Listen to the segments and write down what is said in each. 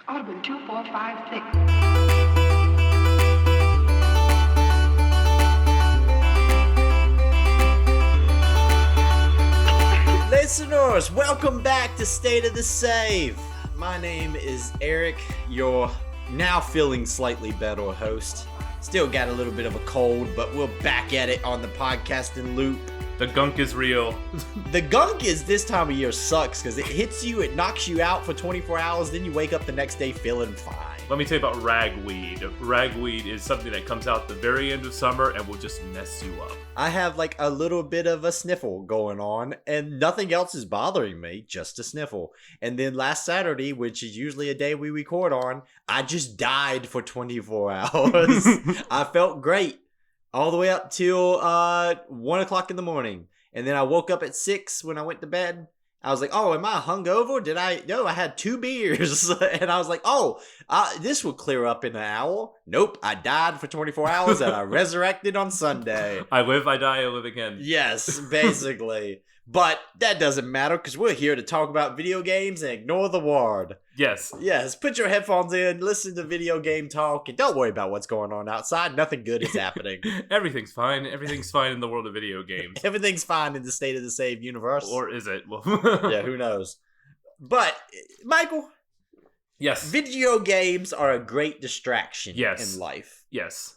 I would have been 2, 4, 5, 6. Listeners, welcome back to State of the Save. My name is Eric, your now feeling slightly better host. Still got a little bit of a cold, but we're back at it on the podcasting loop. The gunk is real. The gunk is this time of year sucks because it hits you, it knocks you out for 24 hours, then you wake up the next day feeling fine. Let me tell you about ragweed. Ragweed is something that comes out the very end of summer and will just mess you up. I have like a little bit of a sniffle going on and nothing else is bothering me, just a sniffle. And then last Saturday, which is usually a day we record on, I just died for 24 hours. I felt great all the way up till 1 o'clock in the morning. And then I woke up at 6 when I went to bed. I was like, oh, am I hungover? No, I had 2 beers. And I was like, this will clear up in an hour. Nope, I died for 24 hours and I resurrected on Sunday. I live, I die, I live again. Yes, basically. But that doesn't matter because we're here to talk about video games and ignore the word. Yes. Yes, put your headphones in, listen to video game talk, and don't worry about what's going on outside. Nothing good is happening. Everything's fine. Everything's fine in the world of video games. Everything's fine in the State of the Save universe. Or is it? Yeah, who knows? But, Michael. Yes. Video games are a great distraction in life. Yes.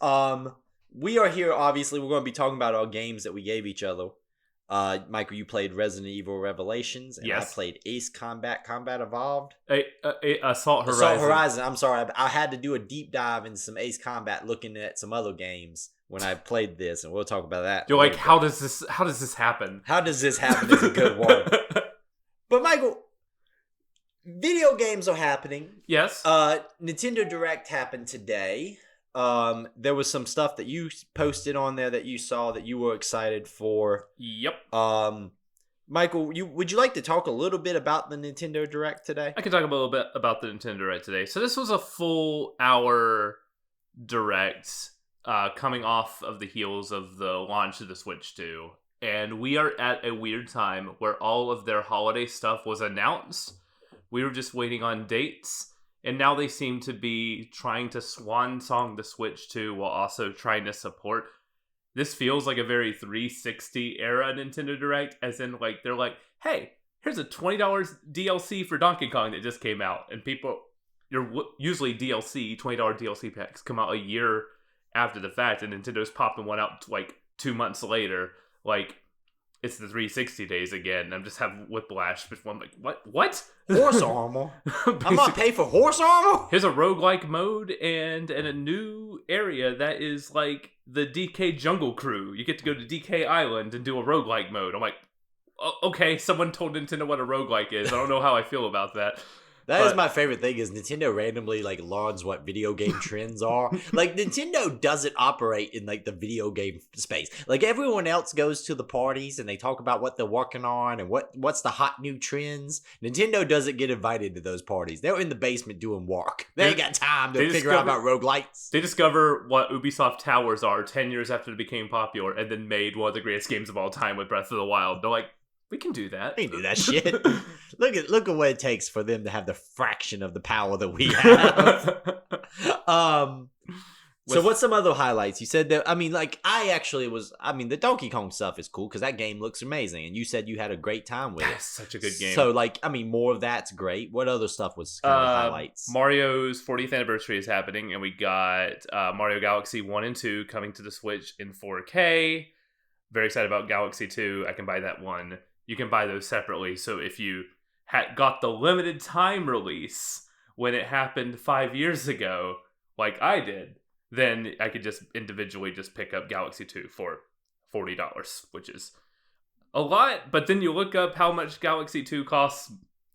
We are here, obviously, we're going to be talking about our games that we gave each other. Michael, you played Resident Evil Revelations, and I played Ace Combat Evolved. Assault Horizon. Assault Horizon, I'm sorry. I had to do a deep dive in some Ace Combat looking at some other games when I played this, and we'll talk about that. You're like, how does this happen? How does this happen is a good one. But Michael, video games are happening. Yes. Nintendo Direct happened today. There was some stuff that you posted on there that you saw that you were excited for. Yep. Michael, would you like to talk a little bit about the Nintendo Direct today? I can talk a little bit about the Nintendo Direct today. So this was a full hour Direct, coming off of the heels of the launch of the Switch 2. And we are at a weird time where all of their holiday stuff was announced. We were just waiting on dates. And now they seem to be trying to swan song the Switch 2 while also trying to support. This feels like a very 360 era Nintendo Direct, as in, like, they're like, hey, here's a $20 DLC for Donkey Kong that just came out. And usually DLC, $20 DLC packs come out a year after the fact, and Nintendo's popping one out, like, 2 months later. Like, it's the 360 days again. I'm just having whiplash. I'm like, what? Horse armor? I'm not paying for horse armor? Here's a roguelike mode and a new area that is like the DK Jungle Crew. You get to go to DK Island and do a roguelike mode. I'm like, okay, someone told Nintendo what a roguelike is. I don't know how I feel about that. That is my favorite thing is Nintendo randomly like learns what video game trends are. Like Nintendo doesn't operate in like the video game space. Like everyone else goes to the parties and they talk about what they're working on and what's the hot new trends. Nintendo doesn't get invited to those parties. They're in the basement doing work. They ain't got time to figure out about roguelites. They discover what Ubisoft Towers are 10 years after they became popular and then made one of the greatest games of all time with Breath of the Wild. They're like, we can do that. We can do that shit. Look at what it takes for them to have the fraction of the power that we have. So what's some other highlights? You said that, the Donkey Kong stuff is cool because that game looks amazing. And you said you had a great time with it. That's such a good game. So, more of that's great. What other stuff was kind of highlights? Mario's 40th anniversary is happening, and we got Mario Galaxy 1 and 2 coming to the Switch in 4K. Very excited about Galaxy 2. I can buy that one. You can buy those separately. So if you got the limited time release when it happened 5 years ago, like I did, then I could just individually just pick up Galaxy 2 for $40, which is a lot. But then you look up how much Galaxy 2 costs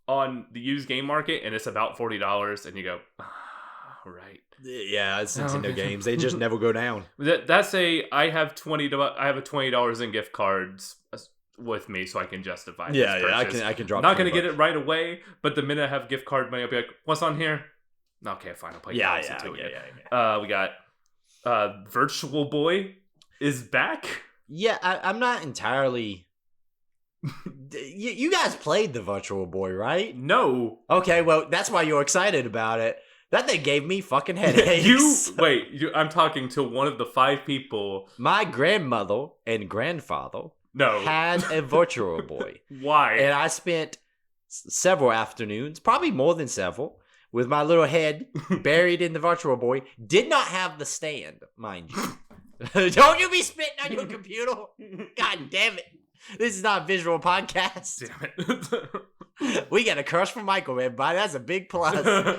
on the used game market, and it's about $40, and you go, right. Yeah, it's Nintendo games. They just never go down. I have $20 in gift cards with me, so I can justify this purchase. I can drop. I'm not going to get it right away, but the minute I have gift card money, I'll be like, "What's on here?" Okay, fine. I'll play Galaxy 2 again. We got Virtual Boy is back. Yeah, I'm not entirely. You guys played the Virtual Boy, right? No. Okay, well, that's why you're excited about it. That thing gave me fucking headaches. I'm talking to one of the 5 people. My grandmother and grandfather had a Virtual Boy. Why? And I spent several afternoons, probably more than several, with my little head buried in the Virtual Boy. Did not have the stand, mind you. Don't you be spitting on your computer. God damn it. This is not a visual podcast. Damn it. We got a curse from Michael, everybody. That's a big plus.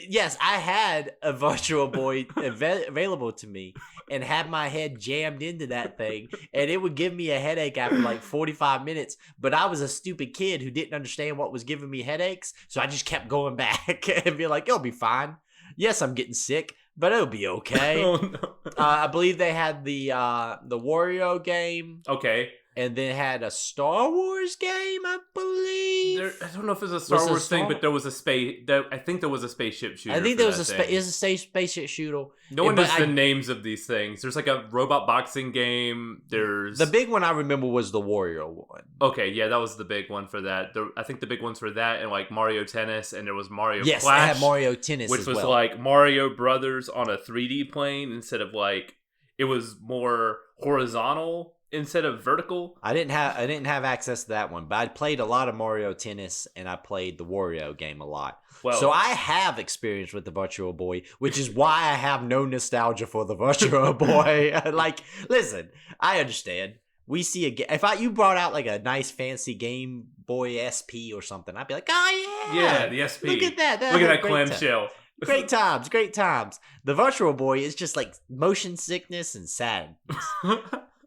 Yes, I had a Virtual Boy available to me and had my head jammed into that thing, and it would give me a headache after like 45 minutes, but I was a stupid kid who didn't understand what was giving me headaches, so I just kept going back and be like, it'll be fine. Yes, I'm getting sick, but it'll be okay. Oh, no. I believe they had the Wario game. Okay. And then had a Star Wars game, I believe. I don't know if it was a Star Wars thing, but there was a space. I think there was a spaceship shooter. I think there was a spaceship shooter. No one knows the names of these things. There's like a robot boxing game. There's the big one I remember was the Wario one. Okay, yeah, that was the big one for that. I think the big ones were that and like Mario Tennis, and there was Mario Yes, Clash, they had Mario Tennis, which as was well. like Mario Brothers on a 3D plane instead of like it was more horizontal. Instead of vertical. I didn't have access to that one, but I played a lot of Mario Tennis and I played the Wario game a lot. Well, so I have experience with the Virtual Boy, which is why I have no nostalgia for the Virtual Boy. Like, listen, I understand. We see if you brought out like a nice fancy Game Boy SP or something, I'd be like, oh yeah, yeah, the SP. Look at that. Look at that clamshell. Great times, great times. The Virtual Boy is just like motion sickness and sadness.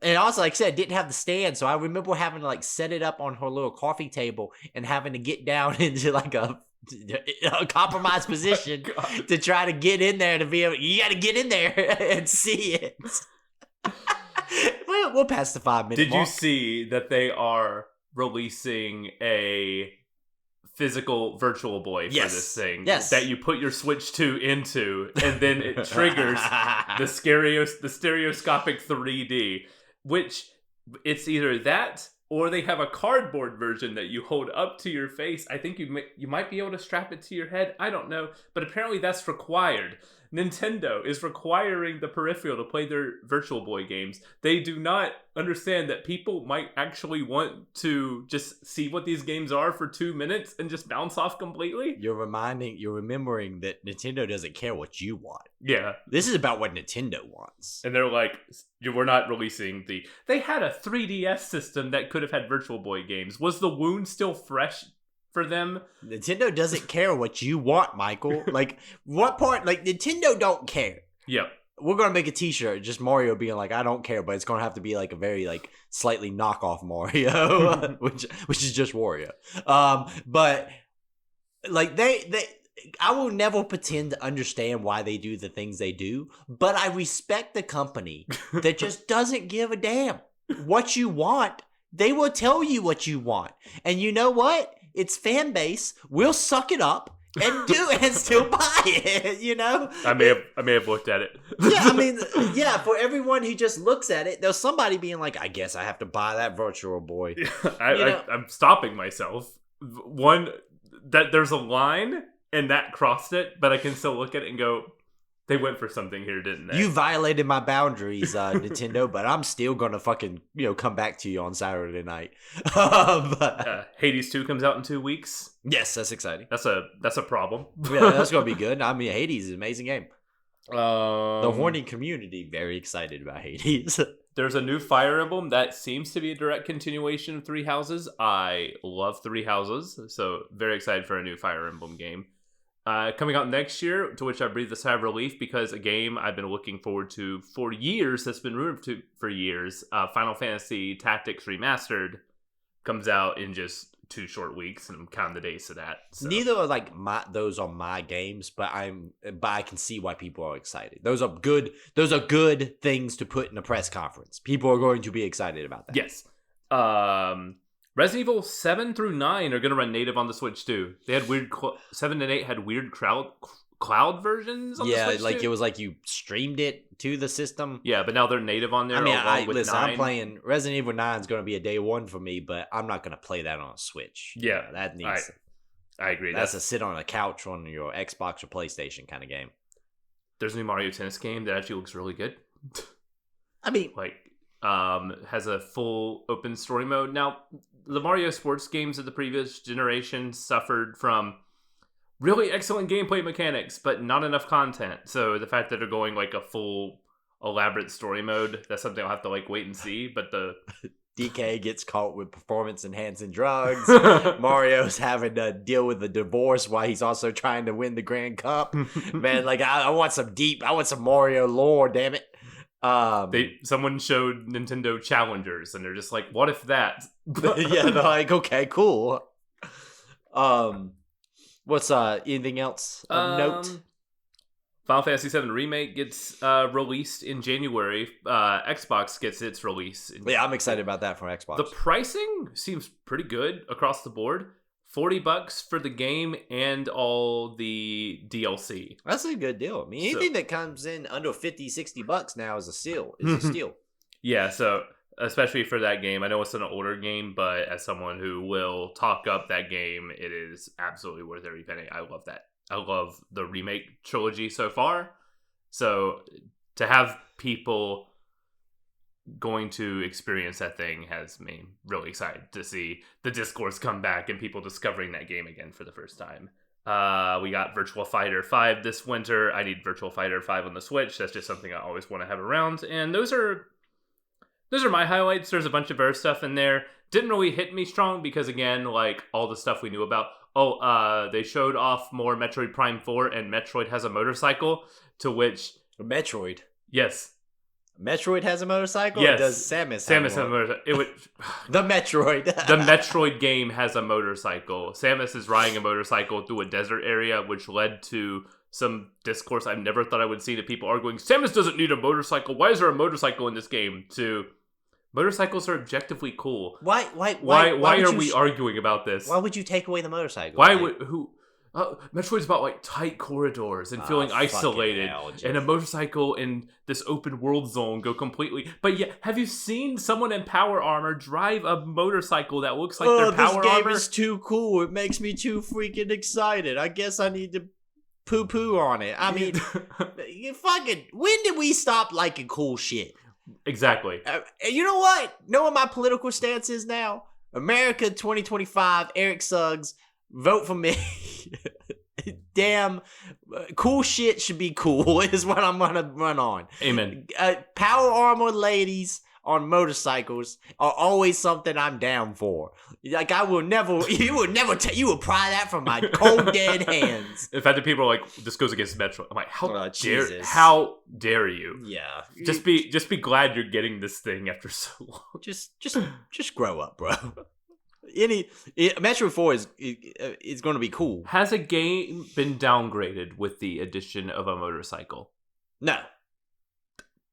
And also, like I said, didn't have the stand, so I remember having to like set it up on her little coffee table and having to get down into like a compromised position to try to get in there to be able. You got to get in there and see it. We'll pass the 5-minute mark. Did you see that they are releasing a physical Virtual Boy for this thing? Yes. That you put your Switch 2 into, and then it triggers the stereoscopic 3D. Which, it's either that, or they have a cardboard version that you hold up to your face. I think you might be able to strap it to your head. I don't know. But apparently that's required. Nintendo is requiring the peripheral to play their Virtual Boy games. They do not understand that people might actually want to just see what these games are for 2 minutes and just bounce off completely. You're remembering that Nintendo doesn't care what you want. Yeah. This is about what Nintendo wants. And they're like, we're not releasing They had a 3DS system that could have had Virtual Boy games. Was the wound still fresh for them? Nintendo doesn't care what you want, Michael. Like, what part? Like, Nintendo don't care. Yep. We're gonna make a T-shirt, just Mario being like, I don't care, but it's gonna have to be like a very like slightly knockoff Mario, which is just Wario. But like I will never pretend to understand why they do the things they do, but I respect the company that just doesn't give a damn what you want. They will tell you what you want, and you know what? Its fan base will suck it up and still buy it, you know? I may have looked at it. Yeah, I mean, yeah, for everyone who just looks at it, there's somebody being like, I guess I have to buy that Virtual Boy. I'm stopping myself. One, that there's a line and that crossed it, but I can still look at it and go, they went for something here, didn't they? You violated my boundaries, Nintendo, but I'm still gonna fucking, come back to you on Saturday night. Hades 2 comes out in 2 weeks. Yes, that's exciting. That's a problem. Yeah, that's gonna be good. I mean, Hades is an amazing game. The The horny community very excited about Hades. There's a new Fire Emblem that seems to be a direct continuation of Three Houses. I love Three Houses, so very excited for a new Fire Emblem game. Coming out next year, to which I breathe a sigh of relief because a game I've been looking forward to for years, that's been rumored for years, Final Fantasy Tactics Remastered, comes out in just 2 short weeks, and I'm counting the days to that. So. Neither are like those are my games, but I can see why people are excited. Those are good things to put in a press conference. People are going to be excited about that. Yes. Resident Evil 7 through 9 are going to run native on the Switch too. They had weird 7 and 8 had weird cloud versions on the Switch like too. It was like you streamed it to the system. Yeah, but now they're native on there. I mean, with 9. I'm playing Resident Evil 9 is going to be a day one for me, but I'm not going to play that on a Switch. Yeah, that needs. I agree. That's a sit on a couch on your Xbox or PlayStation kind of game. There's a new Mario Tennis game that actually looks really good. I mean, Like, has a full open story mode. Now, the Mario sports games of the previous generation suffered from really excellent gameplay mechanics, but not enough content. So the fact that they're going like a full elaborate story mode, that's something I'll have to like wait and see. But the DK gets caught with performance-enhancing drugs. Mario's having to deal with the divorce while he's also trying to win the Grand Cup. Man, like I want some Mario lore, damn it. Someone showed Nintendo Challengers, and they're just like, "What if that?" Yeah, they're like, okay, cool. What's anything else of note? Final Fantasy VII Remake gets released in January. Xbox gets its release. Yeah, I'm excited about that for Xbox. The pricing seems pretty good across the board. $40 for the game and all the DLC. That's a good deal. I mean, anything that comes in under $50-$60 now is a steal. Yeah, so especially for that game. I know it's an older game, but as someone who will talk up that game, it is absolutely worth every penny. I love that. I love the remake trilogy so far. So to have people going to experience that thing has me really excited to see the discourse come back and people discovering that game again for the first time. We got Virtua Fighter 5 this winter. I need Virtua Fighter 5 on the Switch. That's just something I always want to have around. And those are my highlights. There's a bunch of other stuff in there. Didn't really hit me strong because, again, like all the stuff we knew about. They showed off more Metroid Prime 4 and Metroid has a motorcycle, to which... Metroid? Yes. Metroid has a motorcycle? Yes. Or does Samus have a motorcycle? The Metroid. The Metroid game has a motorcycle. Samus is riding a motorcycle through a desert area, which led to some discourse I've never thought I would see, to people arguing, Samus doesn't need a motorcycle. Why is there a motorcycle in this game? To motorcycles are objectively cool. Why are we arguing about this? Why would you take away the motorcycle? Metroid's about like tight corridors and feeling isolated, and a motorcycle in this open world zone go completely. But yeah, have you seen someone in power armor drive a motorcycle that looks like their power armor? This game is too cool. It makes me too freaking excited. I guess I need to poo on it. I mean, when did we stop liking cool shit? Exactly. You know what? Know what my political stance is now? America 2025, Eric Suggs, vote for me. Damn, cool shit should be cool is what I'm gonna run on. Amen. Power armor ladies on motorcycles are always something I'm down for. Like you will pry that from my cold dead hands. In fact, the people are like, this goes against Metro. I'm like, how dare you? Yeah. Just be glad you're getting this thing after so long. Just grow up, bro. Metro 4 is going to be cool. Has a game been downgraded with the addition of a motorcycle? No.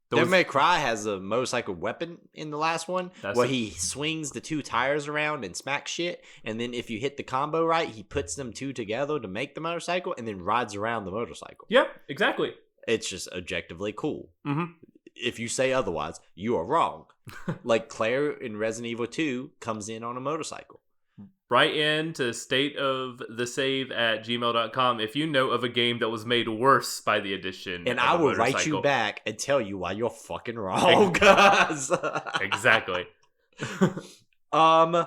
Devil May Cry has a motorcycle weapon in the last one where he swings the two tires around and smacks shit, and then if you hit the combo right, he puts them two together to make the motorcycle and then rides around the motorcycle. Yeah, exactly. It's just objectively cool. Mm-hmm. If you say otherwise, you are wrong. Like Claire in Resident Evil 2 comes in on a motorcycle. Write in to stateofthesave@gmail.com if you know of a game that was made worse by the addition. And I will write you back and tell you why you're fucking wrong, guys. Exactly. So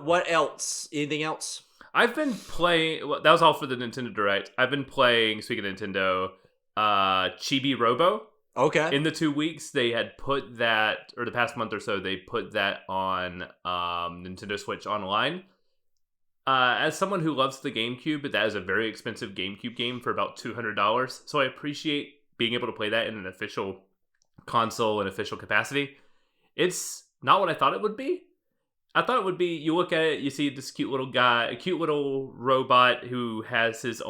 what else? Anything else? I've been playing. Well, that was all for the Nintendo Direct. I've been playing. Speaking of Nintendo, Chibi-Robo. Okay. In the 2 weeks, they had put that, or the past month or so, they put that on Nintendo Switch Online. As someone who loves the GameCube, but that is a very expensive GameCube game for about $200. So I appreciate being able to play that in an official console and official capacity. It's not what I thought it would be. I thought it would be, you look at it, you see this cute little guy, a cute little robot who has his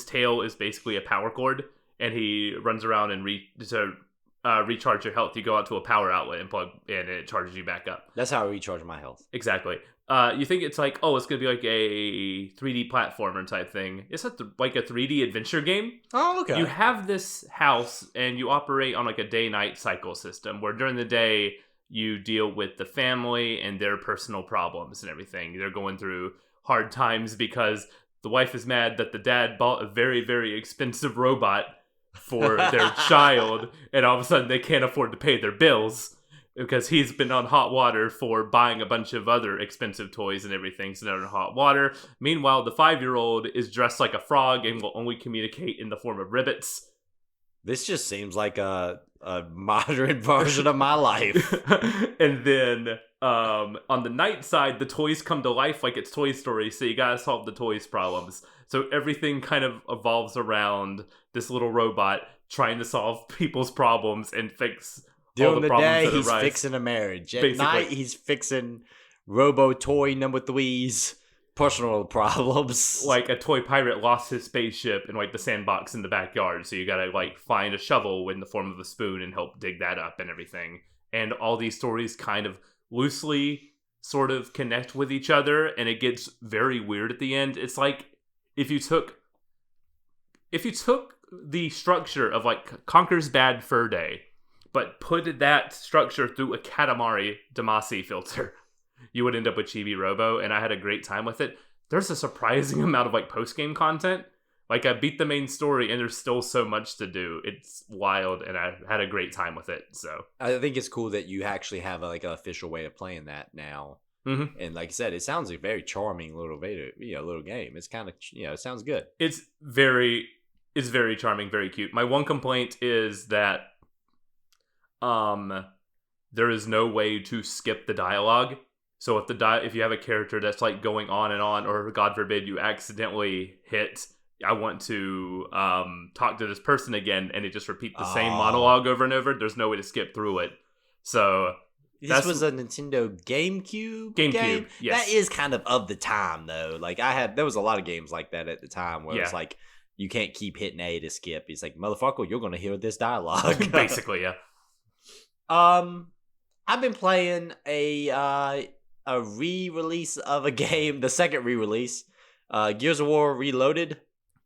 tail is basically a power cord. And he runs around and recharge your health. You go out to a power outlet and plug in, and it charges you back up. That's how I recharge my health. Exactly. You think it's like, it's going to be like a 3D platformer type thing. It's like a 3D adventure game. Oh, okay. You have this house, and you operate on like a day-night cycle system, where during the day, you deal with the family and their personal problems and everything. They're going through hard times because the wife is mad that the dad bought a very, very expensive robot for their child, and all of a sudden they can't afford to pay their bills because he's been on hot water for buying a bunch of other expensive toys and everything, so they're in hot water. Meanwhile, the 5-year-old is dressed like a frog and will only communicate in the form of ribbits. This just seems like a modern version of my life. And then on the night side, the toys come to life like it's Toy Story, so you gotta solve the toys problems. So everything kind of evolves around this little robot trying to solve people's problems and fix all During the the problems day, that he's arise. fixing a marriage. At Basically. night, he's fixing Robo Toy number 3's personal problems. Like a toy pirate lost his spaceship in like the sandbox in the backyard, so you gotta like find a shovel in the form of a spoon and help dig that up and everything. And all these stories kind of loosely sort of connect with each other, and it gets very weird at the end. It's like if you took the structure of like Conker's Bad Fur Day, but put that structure through a Katamari Damacy filter, you would end up with Chibi-Robo, and I had a great time with it. There's a surprising amount of like post-game content. Like I beat the main story and there's still so much to do. It's wild, and I had a great time with it. So I think it's cool that you actually have like an official way of playing that now. mm-hmm. And like I said, it sounds like a very charming little little game. It's kind of it sounds good. It's very charming, very cute. My one complaint is that there is no way to skip the dialogue. So if you have a character that's like going on and on, or God forbid you accidentally hit, I want to talk to this person again, and it just repeats the same monologue over and over. There's no way to skip through it. So this was a Nintendo GameCube game? Yes. That is kind of the time though. Like there was a lot of games like that at the time where it's like you can't keep hitting A to skip. It's like, motherfucker, you're gonna hear this dialogue. Basically, yeah. I've been playing a re-release of a game, the second re-release, Gears of War Reloaded.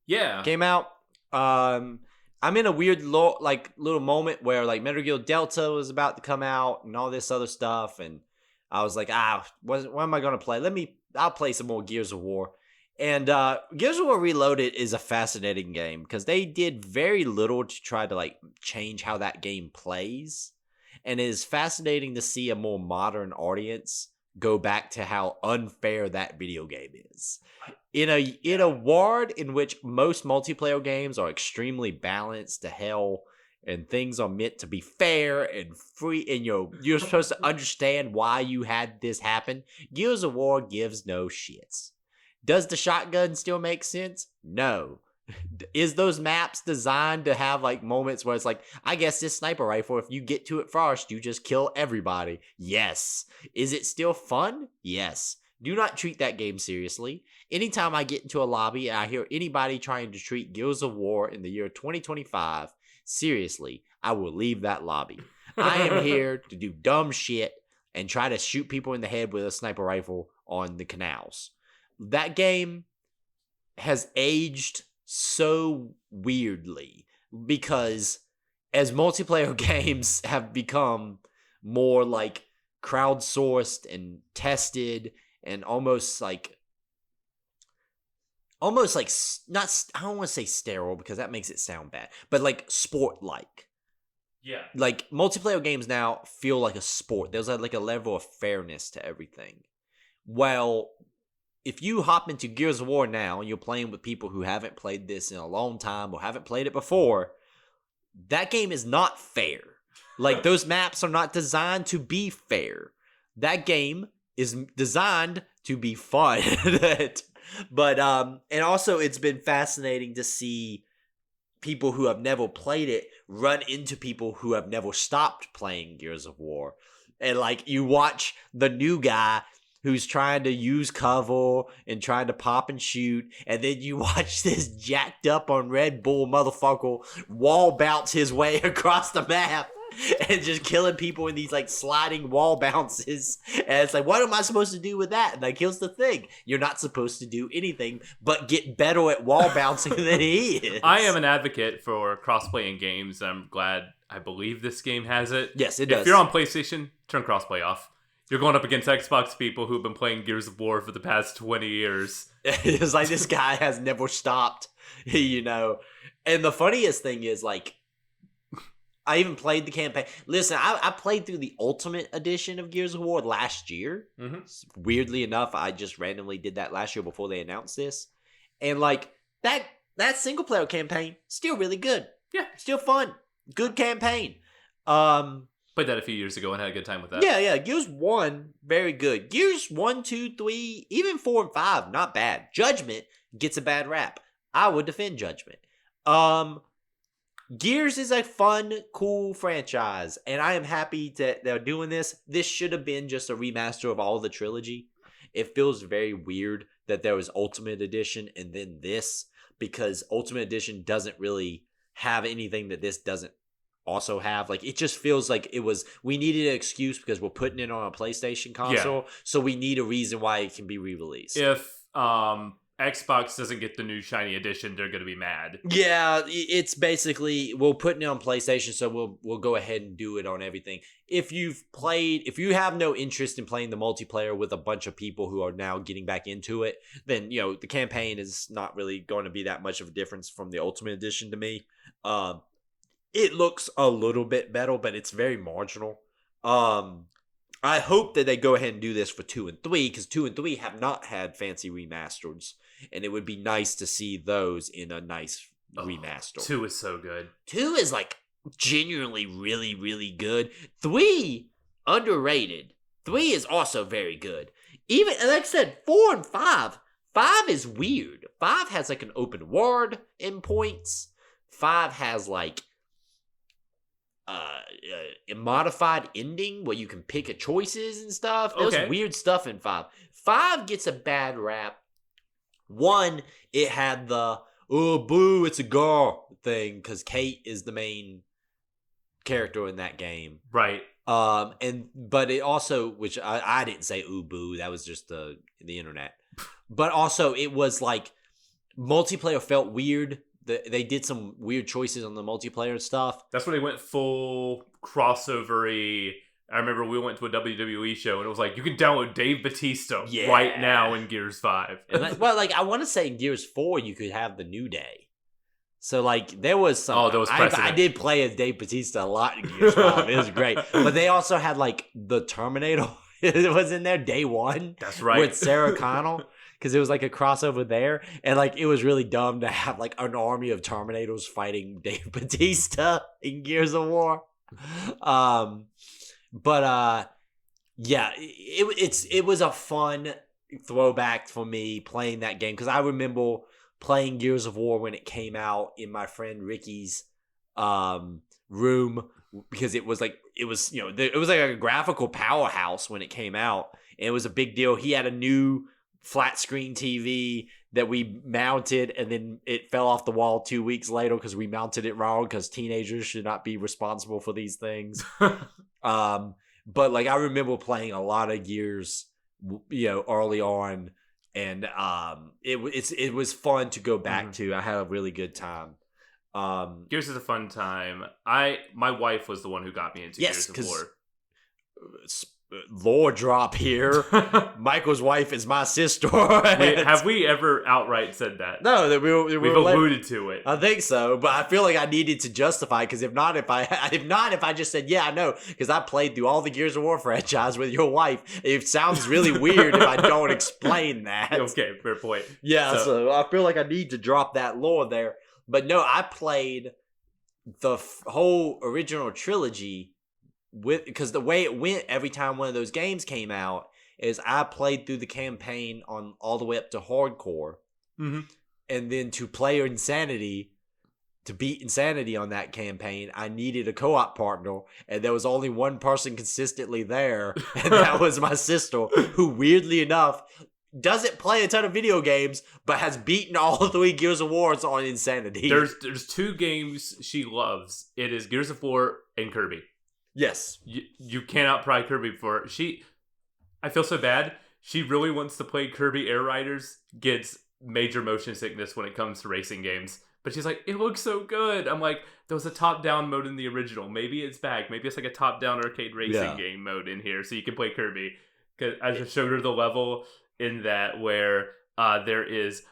Yeah, came out. I'm in a weird little moment where like Metal Gear Delta was about to come out and all this other stuff, and I was like, what am I gonna play? I'll play some more Gears of War. And Gears of War Reloaded is a fascinating game because they did very little to try to like change how that game plays, and it is fascinating to see a more modern audience go back to how unfair that video game is. In a world in which most multiplayer games are extremely balanced to hell, and things are meant to be fair and free, and you're supposed to understand why you had this happen, Gears of War gives no shits. Does the shotgun still make sense? No. Is those maps designed to have like moments where it's like, I guess this sniper rifle, if you get to it first, you just kill everybody? Yes. Is it still fun? Yes. Do not treat that game seriously. Anytime I get into a lobby and I hear anybody trying to treat Gears of War in the year 2025 seriously, I will leave that lobby. I am here to do dumb shit and try to shoot people in the head with a sniper rifle on the canals. That game has aged so weirdly because as multiplayer games have become more like crowdsourced and tested and almost like not, I don't want to say sterile because that makes it sound bad, but like sport like. Yeah. Like multiplayer games now feel like a sport. There's like a level of fairness to everything. Well, if you hop into Gears of War now and you're playing with people who haven't played this in a long time or haven't played it before, that game is not fair. Like those maps are not designed to be fair. That game is designed to be fun. But and also it's been fascinating to see people who have never played it run into people who have never stopped playing Gears of War. And like you watch the new guy who's trying to use cover and trying to pop and shoot, and then you watch this jacked up on Red Bull motherfucker wall bounce his way across the map and just killing people in these like sliding wall bounces. And it's like, what am I supposed to do with that? And like, here's the thing. You're not supposed to do anything but get better at wall bouncing than he is. I am an advocate for crossplay in games. I'm glad, I believe this game has it. Yes, it does. If you're on PlayStation, turn crossplay off. You're going up against Xbox people who've been playing Gears of War for the past 20 years. It's like this guy has never stopped, you know. And the funniest thing is, like, I even played the campaign. Listen, I played through the Ultimate Edition of Gears of War last year. Mm-hmm. Weirdly enough, I just randomly did that last year before they announced this. And, like, that single-player campaign, still really good. Yeah. Still fun. Good campaign. Played that a few years ago and had a good time with that. Yeah. Gears 1, very good. Gears 1, 2, 3, even 4 and 5, not bad. Judgment gets a bad rap. I would defend Judgment. Gears is a fun, cool franchise, and I am happy that they're doing this. This should have been just a remaster of all the trilogy. It feels very weird that there was Ultimate Edition and then this, because Ultimate Edition doesn't really have anything that this doesn't also have. Like, it just feels like we needed an excuse because we're putting it on a PlayStation console, so we need a reason why it can be re-released. If Xbox doesn't get the new shiny edition, they're gonna be mad. Yeah, it's basically, we're putting it on PlayStation, so we'll go ahead and do it on everything. If you have no interest in playing the multiplayer with a bunch of people who are now getting back into it, then, you know, the campaign is not really going to be that much of a difference from the Ultimate Edition to me. It looks a little bit better, but it's very marginal. I hope that they go ahead and do this for 2 and 3, because 2 and 3 have not had fancy remasters, and it would be nice to see those in a nice remaster. 2 is so good. 2 is, like, genuinely really, really good. 3, underrated. 3 is also very good. Even, like I said, 4 and 5. 5 is weird. 5 has, like, an open world in points. 5 has, like, a modified ending where you can pick a choices and stuff. There's weird stuff in 5. 5 gets a bad rap. 1, it had the boo, it's a girl thing, because Kate is the main character in that game, right? But it also, which I didn't say ooh boo, that was just the internet. But also, it was like multiplayer felt weird. They did some weird choices on the multiplayer stuff. That's when they went full crossover-y. I remember we went to a WWE show and it was like, you can download Dave Bautista right now in Gears 5. And I want to say in Gears 4 you could have the New Day. So, like, there was some... Oh, there was precedent. I did play as Dave Bautista a lot in Gears 5. It was great. But they also had, like, the Terminator. It was in there day one. That's right. With Sarah Connell. Because it was like a crossover there. And, like, it was really dumb to have, like, an army of Terminators fighting Dave Bautista in Gears of War. Yeah, it was a fun throwback for me playing that game. Because I remember playing Gears of War when it came out in my friend Ricky's room. Because it was like a graphical powerhouse when it came out. And it was a big deal. He had a new flat screen TV that we mounted, and then it fell off the wall 2 weeks later because we mounted it wrong, because teenagers should not be responsible for these things. But, like, I remember playing a lot of Gears, you know, early on, and it was fun to go back to. I had a really good time. Gears is a fun time. My wife was the one who got me into Gears of War. Lore drop here. Michael's wife is my sister. Have we ever outright said that? No, that we've alluded to it. I think so, but I feel like I needed to justify, because if I just said yeah, I know, because I played through all the Gears of War franchise with your wife, it sounds really weird if I don't explain that. Okay, fair point. Yeah, so I feel like I need to drop that lore there. But no, I played the whole original trilogy because the way it went every time one of those games came out is I played through the campaign on all the way up to hardcore, and then to player Insanity, to beat Insanity on that campaign, I needed a co-op partner, and there was only one person consistently there, and that was my sister, who weirdly enough doesn't play a ton of video games, but has beaten all 3 Gears of Wars on Insanity. There's 2 games she loves. It is Gears of War and Kirby. Yes. You cannot pry Kirby for it. I feel so bad. She really wants to play Kirby Air Riders, gets major motion sickness when it comes to racing games. But she's like, it looks so good. I'm like, there was a top-down mode in the original. Maybe it's back. Maybe it's like a top-down arcade racing game mode in here, so you can play Kirby. Because I just showed her the level in that where there is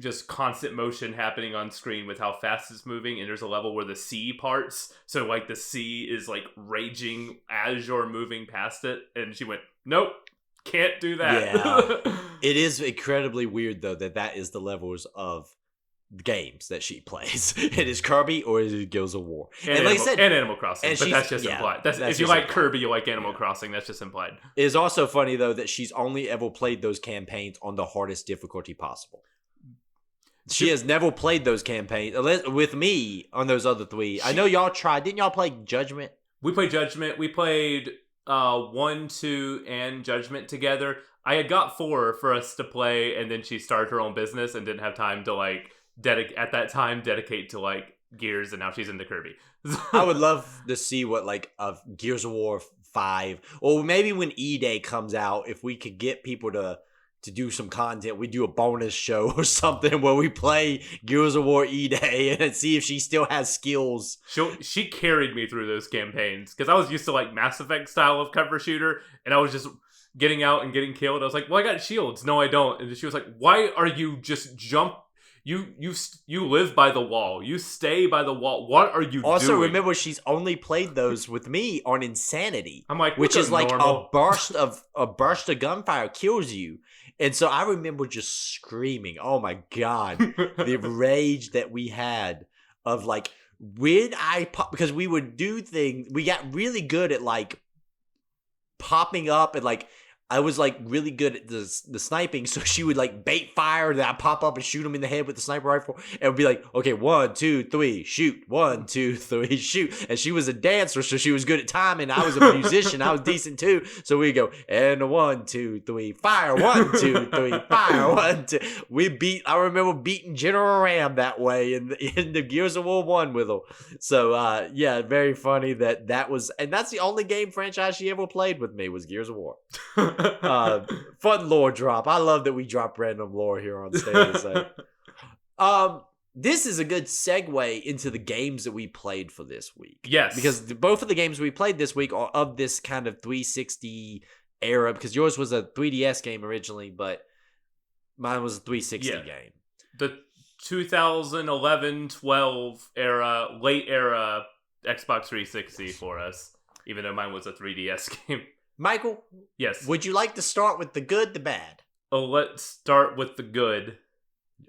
just constant motion happening on screen with how fast it's moving, and there's a level where the sea parts, so like the sea is like raging as you're moving past it, and she went, nope, can't do that. Yeah. It is incredibly weird though that is the levels of games that she plays. It is Kirby or it is Guilds of War. And like I said, and Animal Crossing, but that's just implied. That's if you like implied. Kirby, you like Animal Crossing, that's just implied. It is also funny though that she's only ever played those campaigns on the hardest difficulty possible. She has never played those campaigns with me on those other three. I know y'all tried. Didn't y'all play Judgment? We played Judgment. We played 1, 2, and Judgment together. I had got 4 for us to play, and then she started her own business and didn't have time to like dedicate to like Gears, and now she's into Kirby. I would love to see what like Gears of War 5, or maybe when E-Day comes out, if we could get people to do some content, we do a bonus show or something where we play Gears of War E-Day and see if she still has skills. She carried me through those campaigns because I was used to like Mass Effect style of cover shooter, and I was just getting out and getting killed. I was like, well, I got shields. No, I don't. And she was like, why are you just jump? You live by the wall. You stay by the wall. What are you doing? Also, remember, she's only played those with me on Insanity. I'm like, which is like a burst of gunfire kills you. And so I remember just screaming, oh my God, the rage that we had of like, when I pop, because we would do things, we got really good at like popping up and like, I was like really good at the sniping, so she would like bait fire, then I'd pop up and shoot him in the head with the sniper rifle, and it would be like, okay, 1, 2, 3, shoot, 1, 2, 3, shoot. And she was a dancer, so she was good at timing. I was a musician, I was decent too. So we go, and 1, 2, 3, fire, 1, 2, 3, fire, 1, 2. I remember beating General Ram that way in the Gears of War 1 with her. So yeah, very funny that was, and that's the only game franchise she ever played with me was Gears of War. Fun lore drop. I love that we drop random lore here on stage. So. This is a good segue into the games that we played for this week. Yes. Because both of the games we played this week are of this kind of 360 era, because yours was a 3DS game originally, but mine was a 360 game. The 2011-12 era, late era Xbox 360 for us, even though mine was a 3DS game. Michael? Yes. Would you like to start with the good, the bad? Oh, let's start with the good.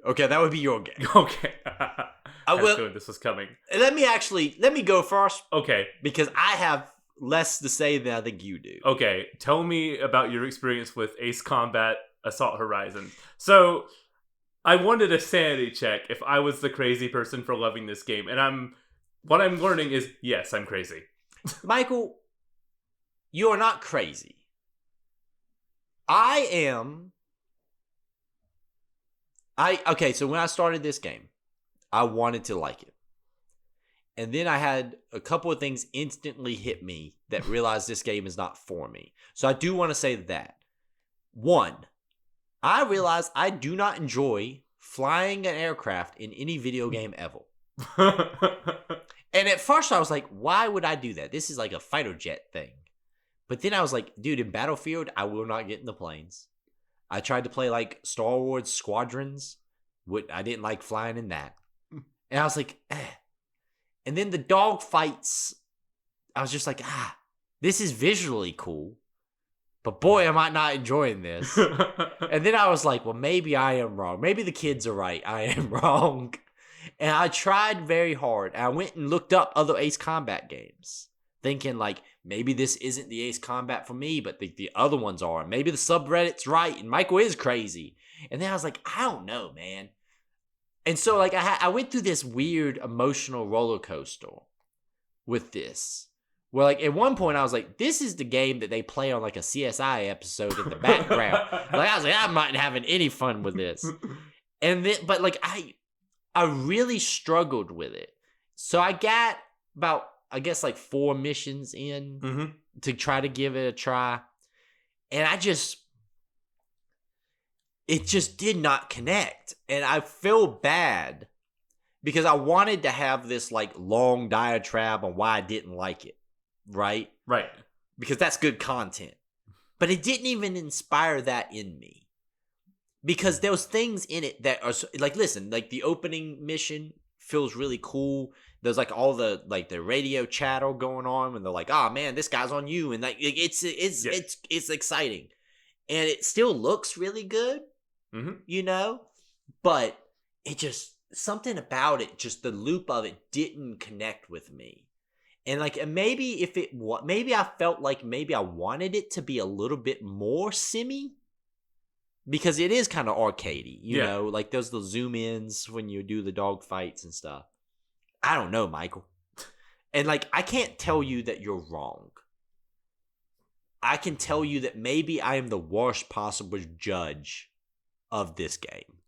Okay, that would be your game. Okay. I will. Good this was coming. Let me go first. Okay. Because I have less to say than I think you do. Okay, tell me about your experience with Ace Combat Assault Horizon. So, I wanted a sanity check if I was the crazy person for loving this game, and what I'm learning is, yes, I'm crazy. Michael, you are not crazy. Okay, so when I started this game, I wanted to like it. And then I had a couple of things instantly hit me that realized this game is not for me. So I do want to say that. 1, I realized I do not enjoy flying an aircraft in any video game ever. And at first I was like, why would I do that? This is like a fighter jet thing. But then I was like, dude, in Battlefield, I will not get in the planes. I tried to play like Star Wars Squadrons. I didn't like flying in that. And I was like, eh. And then the dog fights, I was just like, this is visually cool. But boy, am I not enjoying this. And then I was like, well, maybe I am wrong. Maybe the kids are right. I am wrong. And I tried very hard. I went and looked up other Ace Combat games, thinking like, maybe this isn't the Ace Combat for me, but the other ones are. Maybe the subreddit's right, and Michael is crazy. And then I was like, I don't know, man. And so like I went through this weird emotional roller coaster with this. Where like at one point I was like, this is the game that they play on like a CSI episode in the background. Like I was like, I'm not having any fun with this. And then, but like I really struggled with it. So I got about, I guess like 4 missions in to try to give it a try. And it just did not connect. And I feel bad because I wanted to have this like long diatribe on why I didn't like it. Right? Right. Because that's good content. But it didn't even inspire that in me. Because there was things in it that are like, listen, like the opening mission feels really cool. There's like all the like the radio chatter going on when they're like, "Oh man, this guy's on you," and like it's exciting, and it still looks really good, you know. But it just something about it, just the loop of it, didn't connect with me, and like maybe if it maybe I felt like maybe I wanted it to be a little bit more simmy. Because it is kind of arcadey, you know, like there's the zoom ins when you do the dog fights and stuff. I don't know, Michael. And like, I can't tell you that you're wrong. I can tell you that maybe I am the worst possible judge of this game.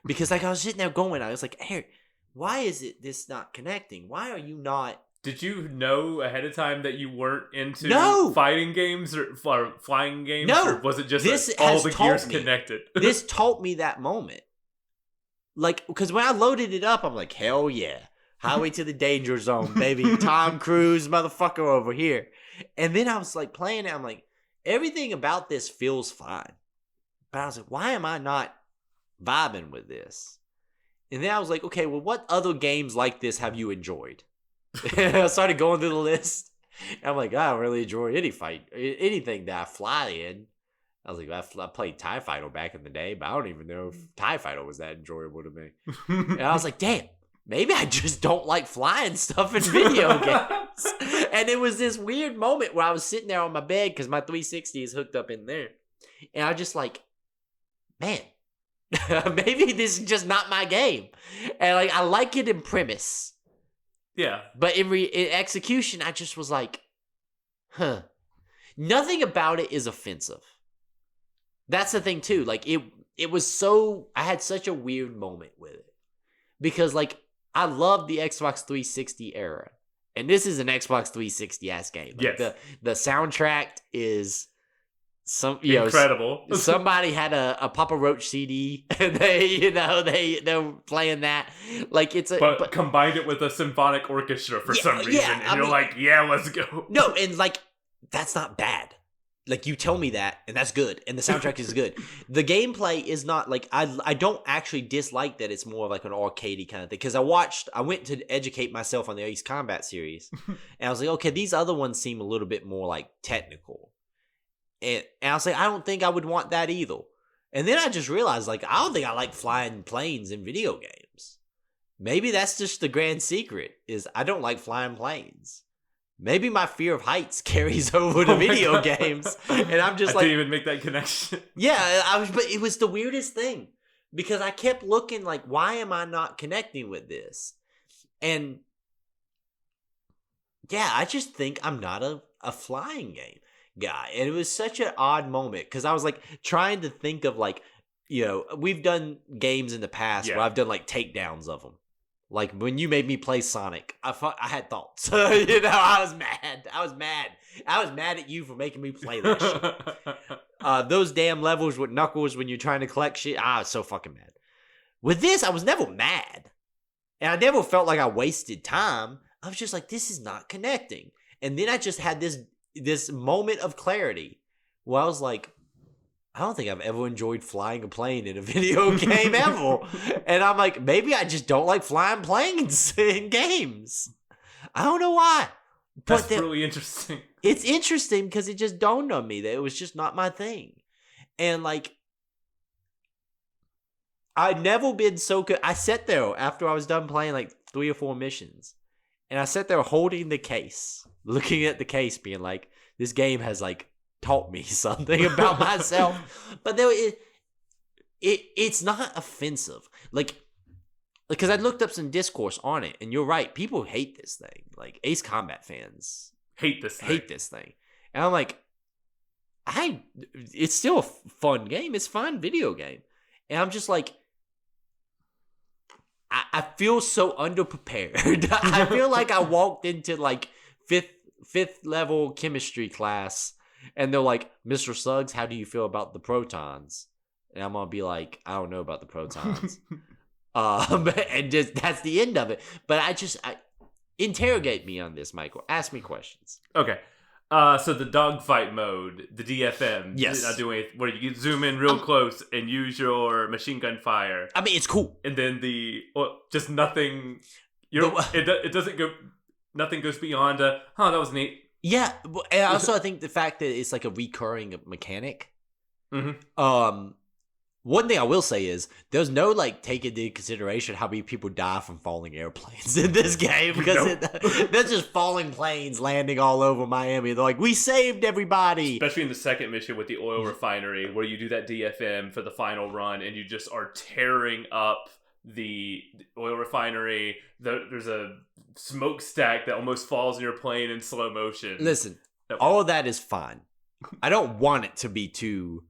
Because like I was sitting there going, I was like, Eric, why is this not connecting? Why are you not? Did you know ahead of time that you weren't into fighting games or flying games? No. Or was it just all the gears connected? This taught me that moment. Like, because when I loaded it up, I'm like, hell yeah. Highway to the Danger Zone, baby. Tom Cruise, motherfucker over here. And then I was like playing it. I'm like, everything about this feels fine. But I was like, why am I not vibing with this? And then I was like, okay, well, what other games like this have you enjoyed? I started going through the list. And I'm like, I don't really enjoy anything that I fly in. I was like, I played TIE Fighter back in the day, but I don't even know if TIE Fighter was that enjoyable to me. And I was like, damn, maybe I just don't like flying stuff in video games. And it was this weird moment where I was sitting there on my bed because my 360 is hooked up in there. And I was just like, man, maybe this is just not my game. And like, I like it in premise. Yeah. But in execution, I just was like, huh. Nothing about it is offensive. That's the thing, too. Like, it was so... I had such a weird moment with it. Because, like, I love the Xbox 360 era. And this is an Xbox 360-ass game. Like, yes. The soundtrack is... incredible. Somebody had a Papa Roach CD, and they're playing that. Like but combined it with a symphonic orchestra for some reason, and you're like, yeah, let's go. No, and like that's not bad. Like you tell me that, and that's good, and the soundtrack is good. The gameplay is not like I don't actually dislike that it's more like an arcadey kind of thing. Because I went to educate myself on the Ace Combat series, and I was like, okay, these other ones seem a little bit more like technical. And I was like, I don't think I would want that either. And then I just realized, like, I don't think I like flying planes in video games. Maybe that's just the grand secret, is I don't like flying planes. Maybe my fear of heights carries over to video games. And I'm just I didn't even make that connection. Yeah, but it was the weirdest thing. Because I kept looking like, why am I not connecting with this? And yeah, I just think I'm not a flying game guy. And it was such an odd moment because I was like trying to think of like, you know, we've done games in the past where I've done like takedowns of them. Like when you made me play Sonic, I had thoughts. You know, I was mad at you for making me play that shit. Those damn levels with Knuckles when you're trying to collect shit, I was so fucking mad. With this, I was never mad. And I never felt like I wasted time. I was just like, this is not connecting. And then I just had this moment of clarity where I was like, I don't think I've ever enjoyed flying a plane in a video game ever. And I'm like, maybe I just don't like flying planes in games. I don't know why. That's really interesting. It's interesting because it just dawned on me that it was just not my thing. And like, I'd never been so good. I sat there after I was done playing like 3 or 4 missions. And I sat there holding the case, looking at the case, being like, this game has like taught me something about myself. But it's not offensive. Like, because I looked up some discourse on it, and you're right, people hate this thing. Like, Ace Combat fans hate this thing. And I'm like, it's still a fun game. It's a fun video game. And I'm just like, I feel so underprepared. I feel like I walked into like fifth level chemistry class, and they're like, Mr. Suggs, how do you feel about the protons? and I'm gonna be like, I don't know about the protons. And just that's the end of it. But I interrogate me on this, Michael. Ask me questions. Okay. So the dogfight mode, the DFM, yes, where you zoom in real close and use your machine gun fire. I mean, it's cool. And then just nothing. It doesn't go. Nothing goes beyond. That was neat. Yeah, and also I think the fact that it's like a recurring mechanic. Mm-hmm. One thing I will say is there's no like take into consideration how many people die from falling airplanes in this game because there's just falling planes landing all over Miami. They're like, we saved everybody. Especially in the second mission with the oil refinery where you do that DFM for the final run and you just are tearing up the oil refinery. There's a smokestack that almost falls in your plane in slow motion. Listen, all of that is fine. I don't want it to be too...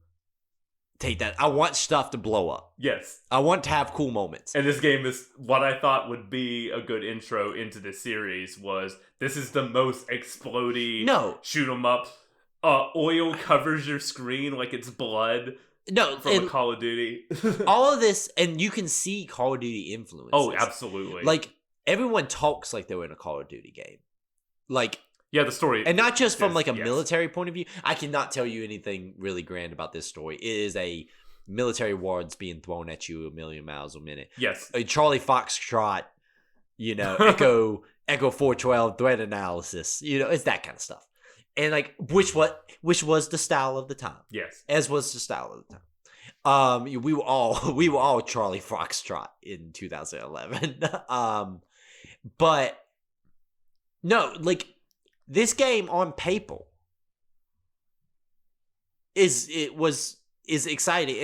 Take that. I want stuff to blow up. Yes. I want to have cool moments. And this game is what I thought would be a good intro into this series this is the most explodey shoot 'em up. Oil covers your screen like it's blood. No, from a Call of Duty. All of this, and you can see Call of Duty influences. Oh, absolutely. Like, everyone talks like they were in a Call of Duty game. Like... Yeah, the story. And not just from like a military point of view. I cannot tell you anything really grand about this story. It is a military wards being thrown at you a million miles a minute. Yes. A Charlie Foxtrot, Echo 412 threat analysis. It's that kind of stuff. And like which was the style of the time. Yes. As was the style of the time. We were all Charlie Foxtrot in 2011. But no, like this game on paper is exciting.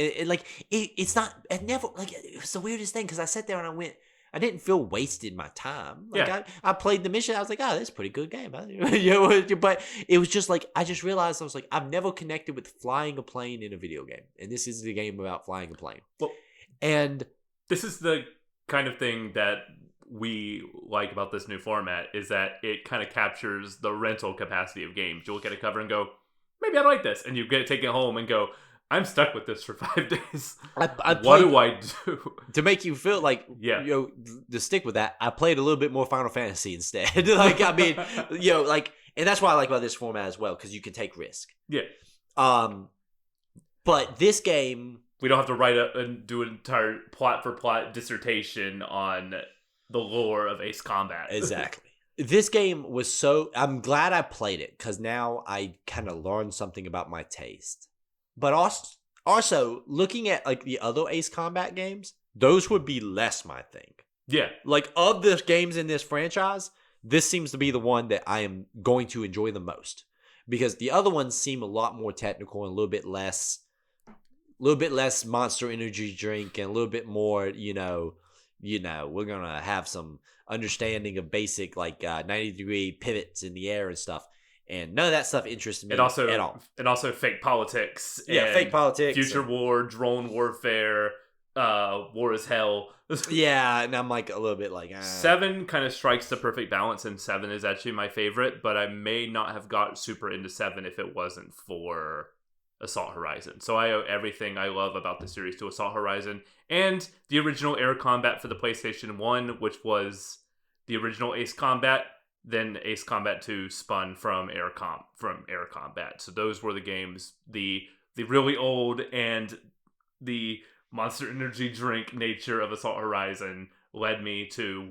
It's not. It never like it's the weirdest thing because I sat there and I didn't feel wasted my time. Like I played the mission. I was like, oh, that's a pretty good game. But it was just like I just realized I was like, I've never connected with flying a plane in a video game, and this is the game about flying a plane. Well, and this is the kind of thing that we like about this new format is that it kind of captures the rental capacity of games. You look at a cover and go, maybe I like this, and you take it home and go, I'm stuck with this for 5 days. What do I do? To make you feel like, to stick with that, I played a little bit more Final Fantasy instead. And that's what I like about this format as well, because you can take risk. Yeah. But this game... We don't have to write and do an entire plot-for-plot dissertation on the lore of Ace Combat. Exactly. This game was so... I'm glad I played it, because now I kind of learned something about my taste. But also, looking at like the other Ace Combat games, those would be less my thing. Yeah. Like, of the games in this franchise, this seems to be the one that I am going to enjoy the most. Because the other ones seem a lot more technical and a little bit less Monster Energy drink and a little bit more, we're going to have some understanding of basic, 90-degree pivots in the air and stuff. And none of that stuff interested me at all. And also fake politics. Yeah, fake politics. Future war, drone warfare, war is hell. Yeah, and I'm like a little bit like... 7 kind of strikes the perfect balance, and 7 is actually my favorite, but I may not have got super into 7 if it wasn't for Assault Horizon. So I owe everything I love about the series to Assault Horizon and the original Air Combat for the PlayStation 1, which was the original Ace Combat. Then Ace Combat 2 spun from Air Combat. So those were the games. The really old and the Monster Energy drink nature of Assault Horizon led me to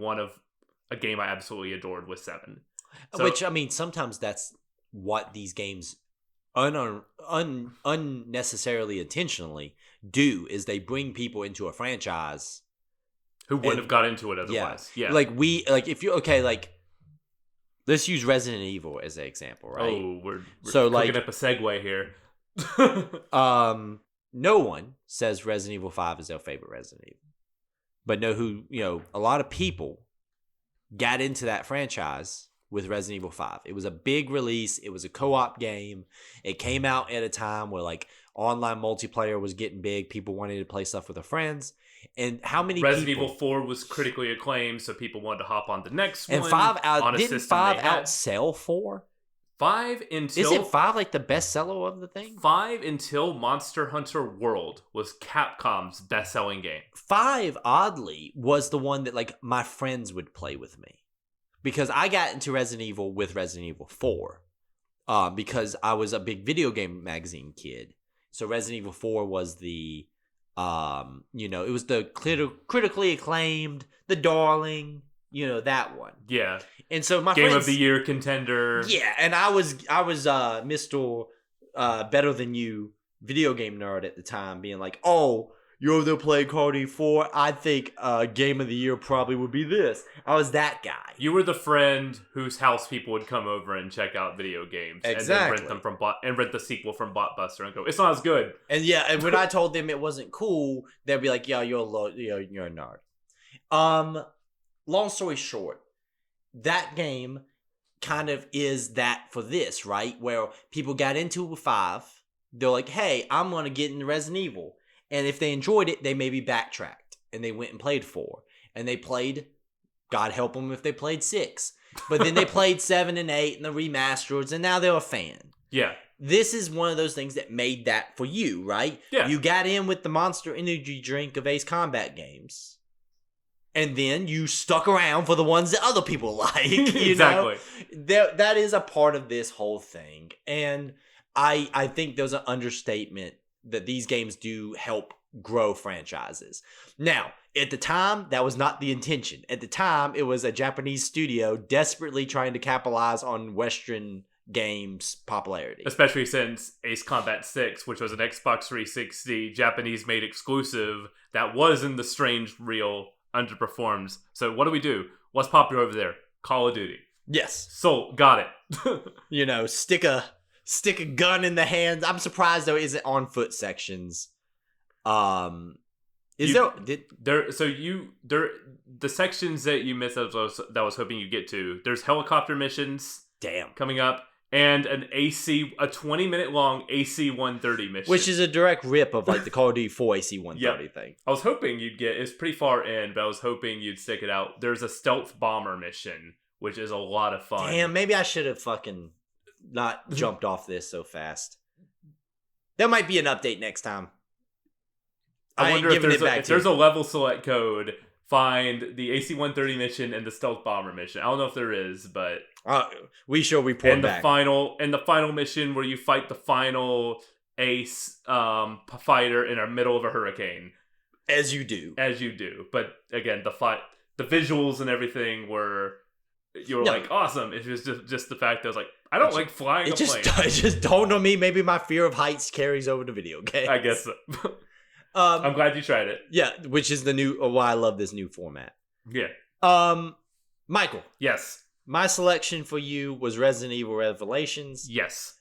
a game I absolutely adored with 7. Which, I mean, sometimes that's what these games unnecessarily intentionally do, is they bring people into a franchise who wouldn't have got into it otherwise. Yeah. Let's use Resident Evil as an example, right? Oh, we're cooking up a segue here. No one says Resident Evil 5 is their favorite Resident Evil. But a lot of people got into that franchise with Resident Evil 5. It was a big release. It was a co-op game. It came out at a time where online multiplayer was getting big. People wanted to play stuff with their friends. And how many Resident Evil 4 was critically acclaimed, so people wanted to hop on the next one. And 5 outsell 4? 5 until... Isn't 5 like the bestseller of the thing? 5 until Monster Hunter World was Capcom's best-selling game. 5, oddly, was the one that like my friends would play with me. Because I got into Resident Evil with Resident Evil 4. Because I was a big video game magazine kid. So Resident Evil 4 was the, it was the critically acclaimed, the darling, that one. Yeah. And so my Game friends, of the Year contender. Yeah, and I was Mr. Better Than You video game nerd at the time, being like, oh, you're over there playing Call of Duty 4. I think Game of the Year probably would be this. I was that guy. You were the friend whose house people would come over and check out video games. Exactly. And then rent the sequel from Blockbuster and go, it's not as good. And yeah, and when I told them it wasn't cool, they'd be like, yo, you're a nerd. Long story short, that game kind of is that for this, right? Where people got into it with 5. They're like, hey, I'm going to get into Resident Evil. And if they enjoyed it, they maybe backtracked. And they went and played 4. And they played, God help them if they played 6. But then they played 7 and 8 and the remasters. And now they're a fan. Yeah. This is one of those things that made that for you, right? Yeah. You got in with the Monster Energy drink of Ace Combat games. And then you stuck around for the ones that other people like. Exactly. That is a part of this whole thing. And I think there's an understatement that these games do help grow franchises. Now, at the time, that was not the intention. At the time, it was a Japanese studio desperately trying to capitalize on Western games' popularity. Especially since Ace Combat 6, which was an Xbox 360 Japanese-made exclusive that was in the strange reel, underperforms. So what do? What's popular over there? Call of Duty. Yes. So, got it. Stick a gun in the hands. I'm surprised though, is it on foot sections? The sections that you missed that I was hoping you'd get to. There's helicopter missions. Damn. Coming up. And a 20-minute long AC-130 mission. Which is a direct rip of like the Call of Duty 4 AC-130 thing. I was hoping it's pretty far in, but I was hoping you'd stick it out. There's a stealth bomber mission, which is a lot of fun. Damn, maybe I should have fucking not jumped off this so fast. There might be an update next time. I wonder if there's a level select code, find the AC-130 mission and the stealth bomber mission. I don't know if there is, but... we shall report back. And the final mission where you fight the final ace fighter in the middle of a hurricane. As you do. But again, the visuals and everything were... You were like, awesome. It was just the fact that I was like, I don't like flying a plane. It just dawned on me, maybe my fear of heights carries over to video games. I guess so. I'm glad you tried it. Yeah, which is the new... why I love this new format. Yeah. Michael. Yes. My selection for you was Resident Evil Revelations. Yes.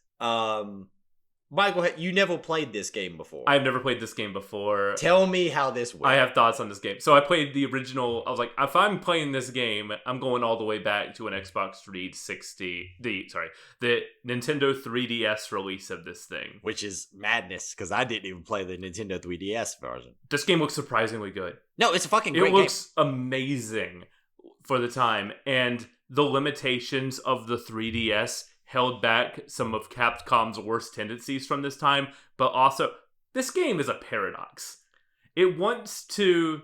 Michael, you never played this game before. I've never played this game before. Tell me how this works. I have thoughts on this game. So I played the original. I was like, if I'm playing this game, I'm going all the way back to an Xbox 360. The Nintendo 3DS release of this thing. Which is madness, because I didn't even play the Nintendo 3DS version. This game looks surprisingly good. No, it's a fucking great game. It looks amazing for the time. And the limitations of the 3DS held back some of Capcom's worst tendencies from this time, but also, this game is a paradox. It wants to,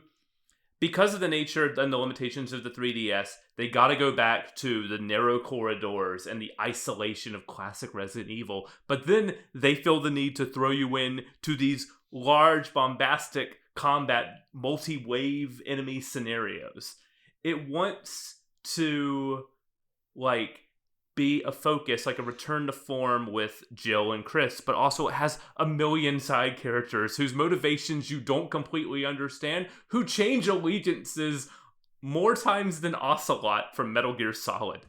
because of the nature and the limitations of the 3DS, they gotta go back to the narrow corridors and the isolation of classic Resident Evil, but then they feel the need to throw you in to these large, bombastic combat, multi-wave enemy scenarios. It wants to, be a focus, like a return to form with Jill and Chris, but also it has a million side characters whose motivations you don't completely understand, who change allegiances more times than Ocelot from Metal Gear Solid.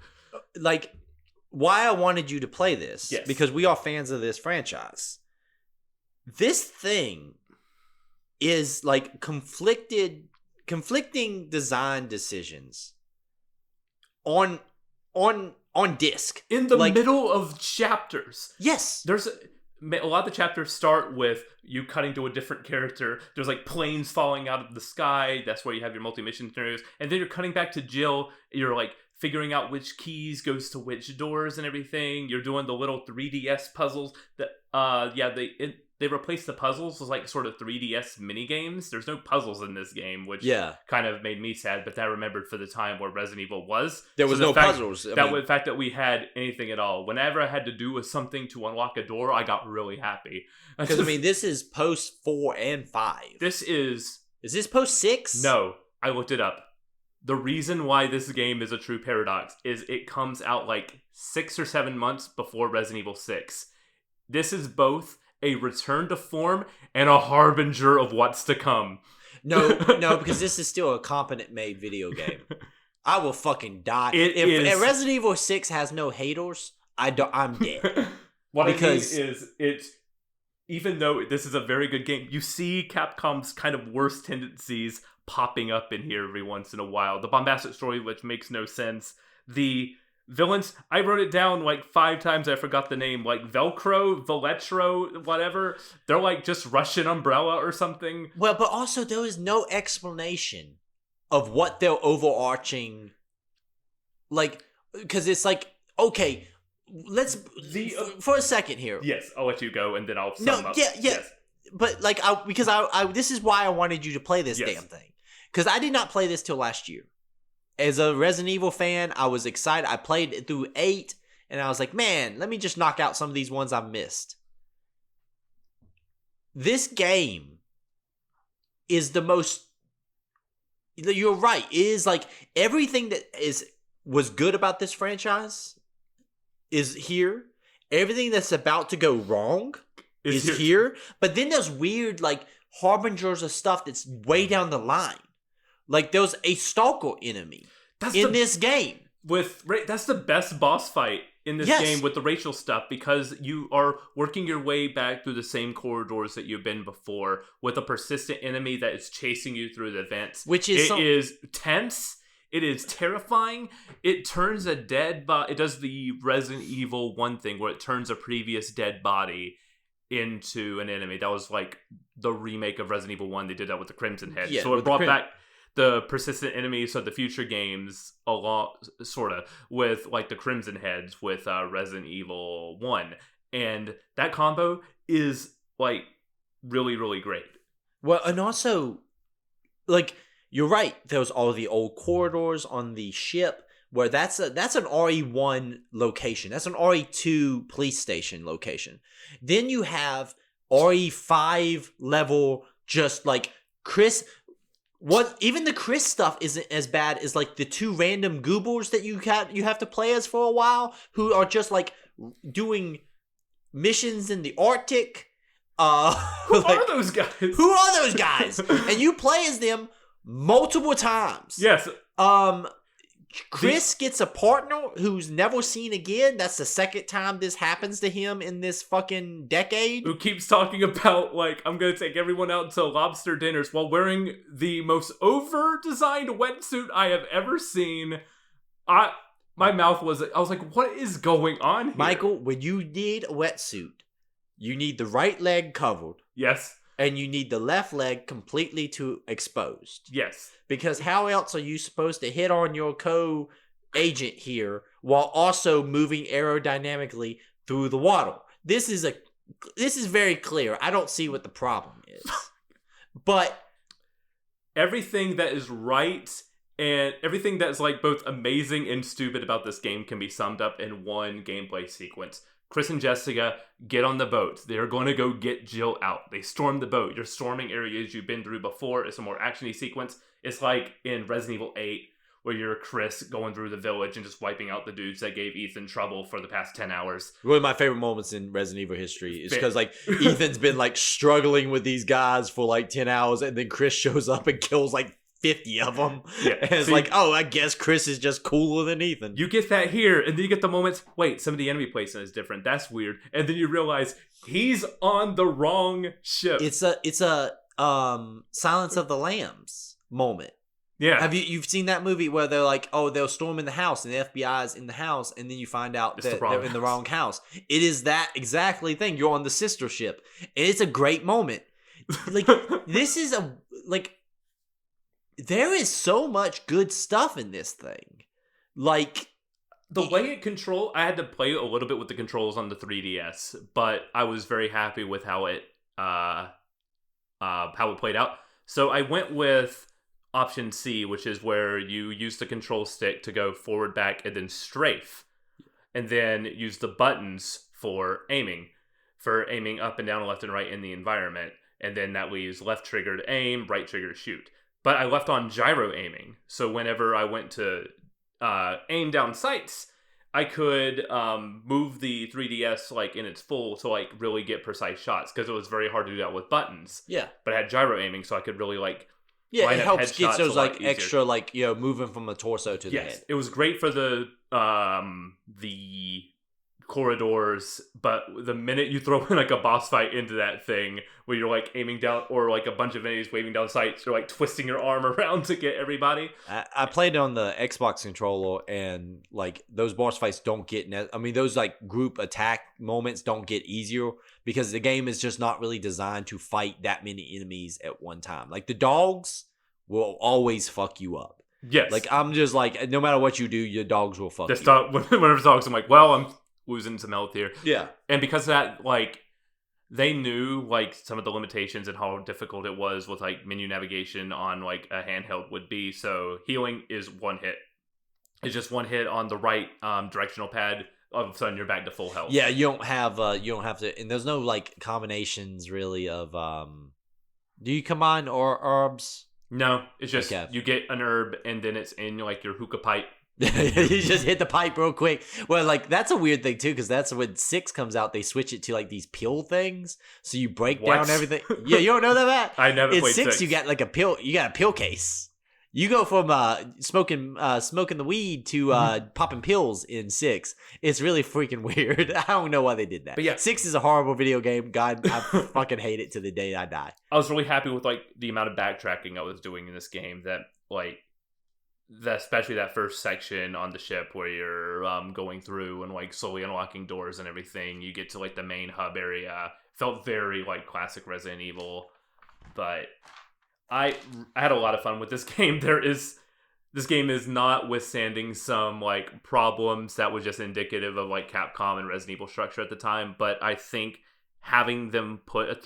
Why I wanted you to play this, yes, because we are fans of this franchise. This thing is conflicting design decisions on disc in the middle of chapters. Yes, There's a lot of the chapters start with you cutting to a different character. There's like planes falling out of the sky. That's where you have your multi-mission scenarios. And then you're cutting back to Jill. You're like figuring out which keys goes to which doors and everything. You're doing the little 3DS puzzles that, they replaced the puzzles with like sort of 3DS mini games. There's no puzzles in this game, which kind of made me sad. But I remembered for the time where Resident Evil was. There was no puzzles. The fact that we had anything at all. Whenever I had to do something to unlock a door, I got really happy. Because this is post 4 and 5. Is this post 6? No, I looked it up. The reason why this game is a true paradox is it comes out like 6 or 7 months before Resident Evil 6. This is both a return to form and a harbinger of what's to come. No, because this is still a competent made video game. I will fucking die. If Resident Evil 6 has no haters, I'm dead. I mean is it's, even though this is a very good game, you see Capcom's kind of worst tendencies popping up in here every once in a while. The bombastic story, which makes no sense. The villains, I wrote it down like 5 times. I forgot the name, like Veletro, whatever. They're like just Russian umbrella or something. Well, but also there is no explanation of what their overarching, like, because it's like, okay, let's for a second here. Yes, I'll let you go and then I'll sum up. Yeah. Yes. But like, because I this is why I wanted you to play this damn thing, because I did not play this till last year. As a Resident Evil fan, I was excited. I played it through 8, and I was like, man, let me just knock out some of these ones I've missed. This game is the most... You're right. It is like everything that was good about this franchise is here. Everything that's about to go wrong is here. But then there's weird, like, harbingers of stuff that's way down the line. Like, there's a stalker enemy this game. That's the best boss fight in this game with the racial stuff, because you are working your way back through the same corridors that you've been before with a persistent enemy that is chasing you through the vents. Which is tense. It is terrifying. It turns a dead body. It does the Resident Evil 1 thing where it turns a previous dead body into an enemy. That was like the remake of Resident Evil 1. They did that with the Crimson Head. So it brought back the persistent enemies of the future games along, sort of, with like the Crimson Heads with Resident Evil 1. And that combo is like really, really great. Well, and also, like, you're right. There's all the old corridors on the ship where that's an RE1 location. That's an RE2 police station location. Then you have RE5 level, just like Chris. Even the Chris stuff isn't as bad as like the 2 random goobers that you have to play as for a while, who are just like doing missions in the Arctic. Who are those guys? Who are those guys? And you play as them multiple times. Yes. Chris gets a partner who's never seen again. That's the second time this happens to him in this fucking decade. Who keeps talking about, like, I'm going to take everyone out to lobster dinners while wearing the most over-designed wetsuit I have ever seen. I was like, what is going on here? Michael, when you need a wetsuit, you need the right leg covered. Yes. And you need the left leg completely exposed. Yes. Because how else are you supposed to hit on your co-agent here while also moving aerodynamically through the water? This is very clear. I don't see what the problem is. But everything that is right and everything that's like both amazing and stupid about this game can be summed up in one gameplay sequence. Chris and Jessica get on the boat. They're going to go get Jill out. They storm the boat. You're storming areas you've been through before. It's a more action-y sequence. It's like in Resident Evil 8, where you're Chris going through the village and just wiping out the dudes that gave Ethan trouble for the past 10 hours. One of my favorite moments in Resident Evil history is because like Ethan's been like struggling with these guys for like 10 hours, and then Chris shows up and kills like 50 of them. Yeah. And it's like, oh, I guess Chris is just cooler than Ethan. You get that here, and then you get the moments, wait, some of the enemy placement is different. That's weird. And then you realize he's on the wrong ship. It's a Silence of the Lambs moment. Yeah. You've seen that movie where they're like, oh, they'll storm in the house and the FBI's in the house, and then you find out It's the that wrong they're in the house. wrong house. It is that exactly thing. You're on the sister ship. And it's a great moment. Like this is there is so much good stuff in this thing. Like the way it control, I had to play a little bit with the controls on the 3DS, but I was very happy with how it played out. So I went with option C, which is where you use the control stick to go forward, back, and then strafe, and then use the buttons for aiming up and down, left and right in the environment, and then that leaves left trigger to aim, right trigger to shoot. But I left on gyro aiming, so whenever I went to aim down sights, I could move the 3DS like in its full to like really get precise shots, because it was very hard to do that with buttons. Yeah. But I had gyro aiming, so I could really like it helps get those like easier. extra like moving from the torso to the head. It was great for the corridors, but the minute you throw in like a boss fight into that thing where you're like aiming down, or like a bunch of enemies waving down sights, you're like twisting your arm around to get everybody. I played on the Xbox controller, and like those boss fights don't get those like group attack moments don't get easier, because the game is just not really designed to fight that many enemies at one time. Like the dogs will always fuck you up. Yes. Like I'm just like, no matter what you do, your dogs will fuck you up. Whenever it's dogs, I'm like, well, I'm losing some health here. Yeah. And because of that, like, they knew like some of the limitations and how difficult it was with like menu navigation on like a handheld would be. So healing is one hit. It's just one hit on the right directional pad. All of a sudden you're back to full health. Yeah, you don't have to, and there's no like combinations really of do you combine or herbs? No, it's just you get an herb and then it's in like your hookah pipe. You just hit the pipe real quick. Well, like that's a weird thing too, because that's when 6 comes out. They switch it to like these pill things, so you break down everything. Yeah, you don't know that? I never played 6. You got like a pill. You got a pill case. You go from smoking the weed to popping pills in 6. It's really freaking weird. I don't know why they did that. But yeah, 6 is a horrible video game. God, I fucking hate it to the day I die. I was really happy with like the amount of backtracking I was doing in this game. Especially that first section on the ship where you're going through and like slowly unlocking doors and everything. You get to like the main hub area. Felt very like classic Resident Evil, but I had a lot of fun with this game. This game is notwithstanding some like problems that was just indicative of like Capcom and Resident Evil structure at the time, but I think having them put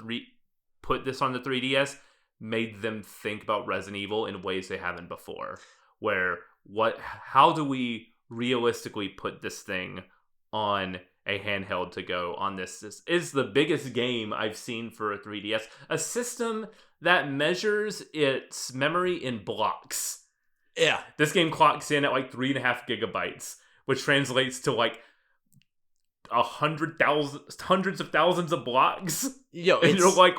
this on the 3DS made them think about Resident Evil in ways they haven't before. Where how do we realistically put this thing on a handheld to go on this? This is the biggest game I've seen for a 3DS. A system that measures its memory in blocks. Yeah. This game clocks in at like 3.5 gigabytes, which translates to like 100,000, hundreds of thousands of blocks. And you're like,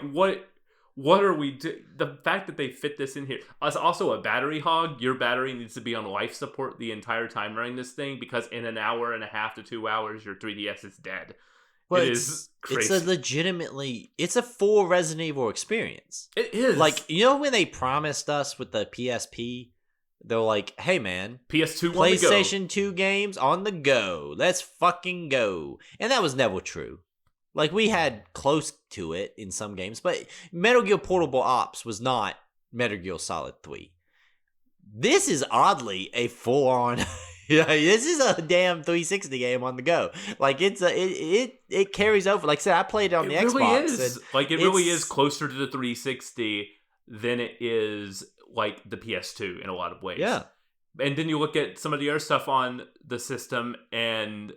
what are we doing? The fact that they fit this in here. As also a battery hog, your battery needs to be on life support the entire time running this thing, because in an hour and a half to 2 hours, your 3DS is dead. Well, it is crazy. It's a full Resident Evil experience. It is. Like, you know when they promised us with the PSP, they're like, hey man, PS2 PlayStation 2 games on the go. Let's fucking go. And that was never true. Like, we had close to it in some games, but Metal Gear Portable Ops was not Metal Gear Solid 3. This is oddly a full-on... this is a damn 360 game on the go. Like, it carries over. Like I said, I played it on the really Xbox. Is. Like, it really is closer to the 360 than it is, like, the PS2 in a lot of ways. Yeah. And then you look at some of the other stuff on the system, and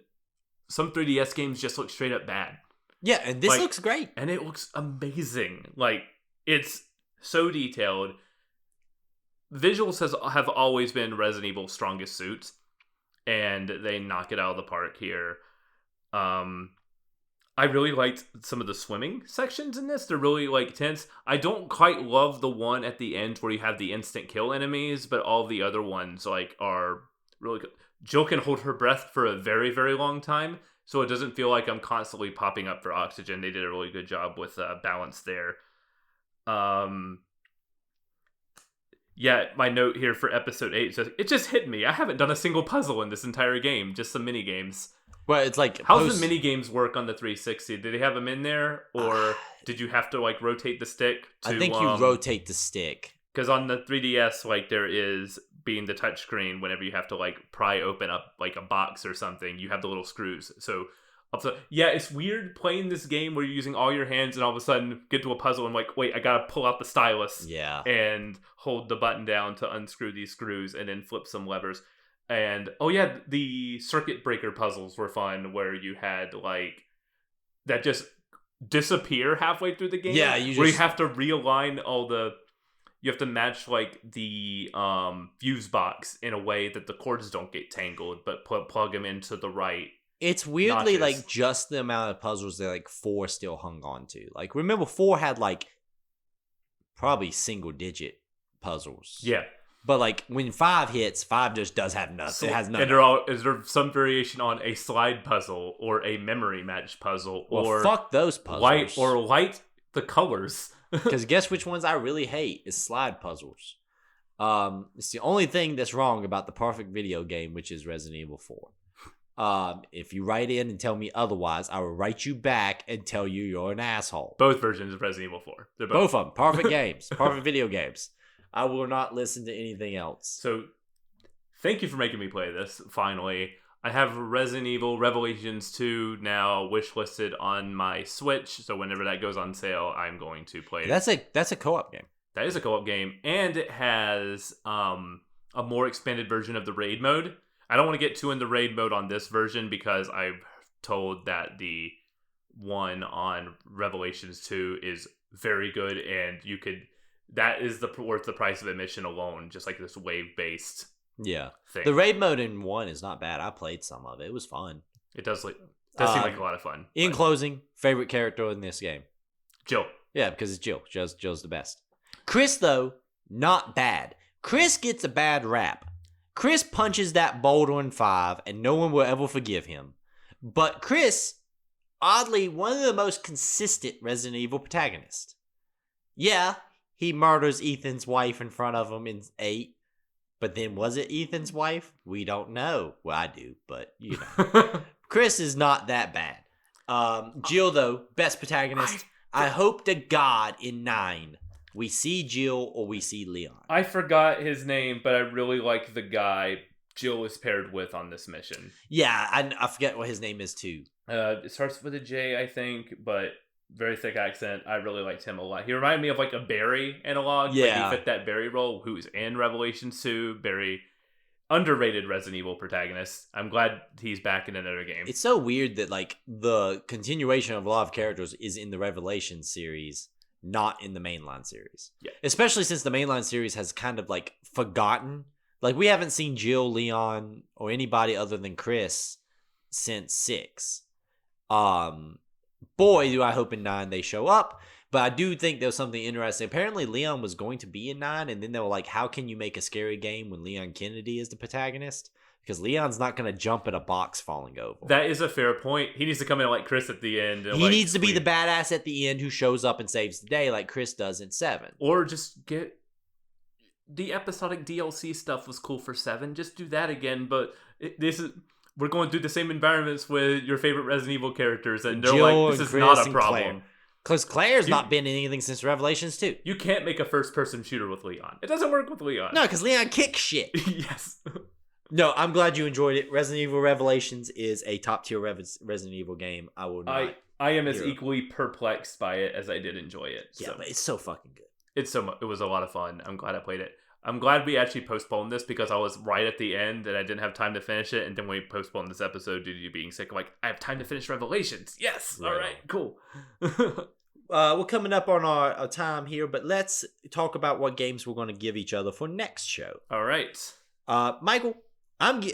some 3DS games just look straight up bad. Yeah, and this looks great. And it looks amazing. Like, it's so detailed. Visuals have always been Resident Evil's strongest suits, and they knock it out of the park here. I really liked some of the swimming sections in this. They're really, like, tense. I don't quite love the one at the end where you have the instant kill enemies, but all the other ones, like, are really good. Jill can hold her breath for a very, very long time, so it doesn't feel like I'm constantly popping up for oxygen. They did a really good job with balance there. Yeah, my note here for episode 8 says, it just hit me. I haven't done a single puzzle in this entire game, just some mini games. Well, it's like how's the mini games work on the 360? Did they have them in there, or did you have to like rotate the stick? I think you rotate the stick because on the 3DS, like there is being the touchscreen. Whenever you have to like pry open up like a box or something, you have the little screws. So yeah, it's weird playing this game where you're using all your hands and all of a sudden get to a puzzle and like, wait, I gotta pull out the stylus and hold the button down to unscrew these screws and then flip some levers. And oh yeah, the circuit breaker puzzles were fun where you had like that just disappear halfway through the game. Yeah, where you have to realign you have to match like the fuse box in a way that the cords don't get tangled, but plug them into the right. It's weirdly notches. like just the amount of puzzles that like 4 still hung on to. Like remember 4 had like probably single digit puzzles. Yeah. But like when 5 hits, 5 just does have nothing. It has nothing. And is there some variation on a slide puzzle or a memory match puzzle or fuck those puzzles. Light the colors. Because guess which ones I really hate is slide puzzles. It's the only thing that's wrong about the perfect video game, which is Resident Evil 4. If you write in and tell me otherwise, I will write you back and tell you you're an asshole. Both versions of Resident Evil 4. They're both of them. Perfect games. Perfect video games. I will not listen to anything else. So, thank you for making me play this, finally. I have Resident Evil Revelations 2 now wishlisted on my Switch, so whenever that goes on sale, I'm going to play it. That's a co-op game. That is a co-op game, and it has a more expanded version of the raid mode. I don't want to get too into raid mode on this version because I've told that the one on Revelations 2 is very good, and that is worth the price of admission alone, just like this wave-based thing. The raid mode in 1 is not bad. I played some of it. It was fun. It does seem like a lot of fun. In closing, favorite character in this game? Jill. Yeah, because it's Jill. Jill's the best. Chris, though, not bad. Chris gets a bad rap. Chris punches that boulder in 5, and no one will ever forgive him. But Chris, oddly, one of the most consistent Resident Evil protagonists. Yeah, he murders Ethan's wife in front of him in 8. But then was it Ethan's wife? We don't know. Well, I do, but you know. Chris is not that bad. Jill, though, best protagonist. I hope to God in 9 we see Jill or we see Leon. I forgot his name, but I really like the guy Jill is paired with on this mission. Yeah, I forget what his name is too. It starts with a J, I think, but very thick accent. I really liked him a lot. He reminded me of like a Barry analog. Yeah. Like he fit that Barry role, who's in Revelation 2. Barry, underrated Resident Evil protagonist. I'm glad he's back in another game. It's so weird that like the continuation of a lot of characters is in the Revelation series, not in the mainline series. Yeah. Especially Especially since the mainline series has kind of like forgotten. Like we haven't seen Jill, Leon, or anybody other than Chris since 6. Boy, do I hope in 9 they show up. But I do think there's something interesting. Apparently, Leon was going to be in 9, and then they were like, how can you make a scary game when Leon Kennedy is the protagonist? Because Leon's not going to jump in a box falling over. That is a fair point. He needs to come in like Chris at the end. He needs to be the badass at the end who shows up and saves the day like Chris does in 7. Or just get... The episodic DLC stuff was cool for 7. Just do that again, but we're going through the same environments with your favorite Resident Evil characters, and they're Jill like, this is Chris not a and problem. Because Claire's not been in anything since Revelations 2. You can't make a first-person shooter with Leon. It doesn't work with Leon. No, because Leon kicks shit. Yes. No, I'm glad you enjoyed it. Resident Evil Revelations is a top-tier Resident Evil game. I will not. I am as equally perplexed by it as I did enjoy it. Yeah, but it's so fucking good. It was a lot of fun. I'm glad I played it. I'm glad we actually postponed this because I was right at the end and I didn't have time to finish it. And then we postponed this episode due to you being sick. I'm like, I have time to finish Revelations. Yes. All right. Cool. We're coming up on our time here, but let's talk about what games we're going to give each other for next show. All right. Michael,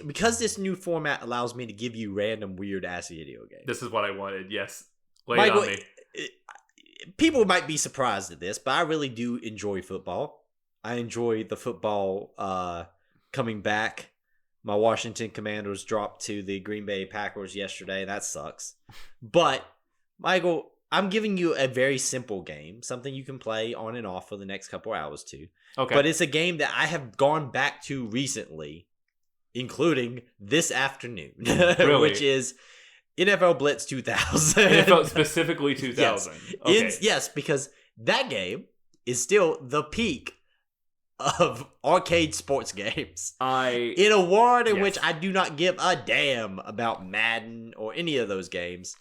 because this new format allows me to give you random weird ass video games. This is what I wanted. Yes. Lay Michael, it on me. People might be surprised at this, but I really do enjoy football. I enjoy the football coming back. My Washington Commanders dropped to the Green Bay Packers yesterday. That sucks. But, Michael, I'm giving you a very simple game, something you can play on and off for the next couple hours too. Okay. But it's a game that I have gone back to recently, including this afternoon, Really? which is NFL Blitz 2000. NFL specifically 2000. Yes. Okay. Yes, because that game is still the peak of arcade sports games. In a world in which I do not give a damn about Madden or any of those games,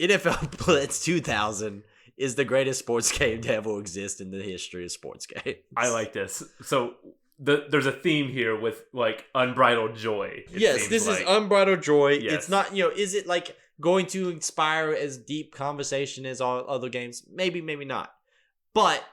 NFL Blitz 2000 is the greatest sports game to ever exist in the history of sports games. I like this. So there's a theme here with like unbridled joy. Yes, this is unbridled joy. Yes. It's not, is it like going to inspire as deep conversation as all other games? Maybe, maybe not. But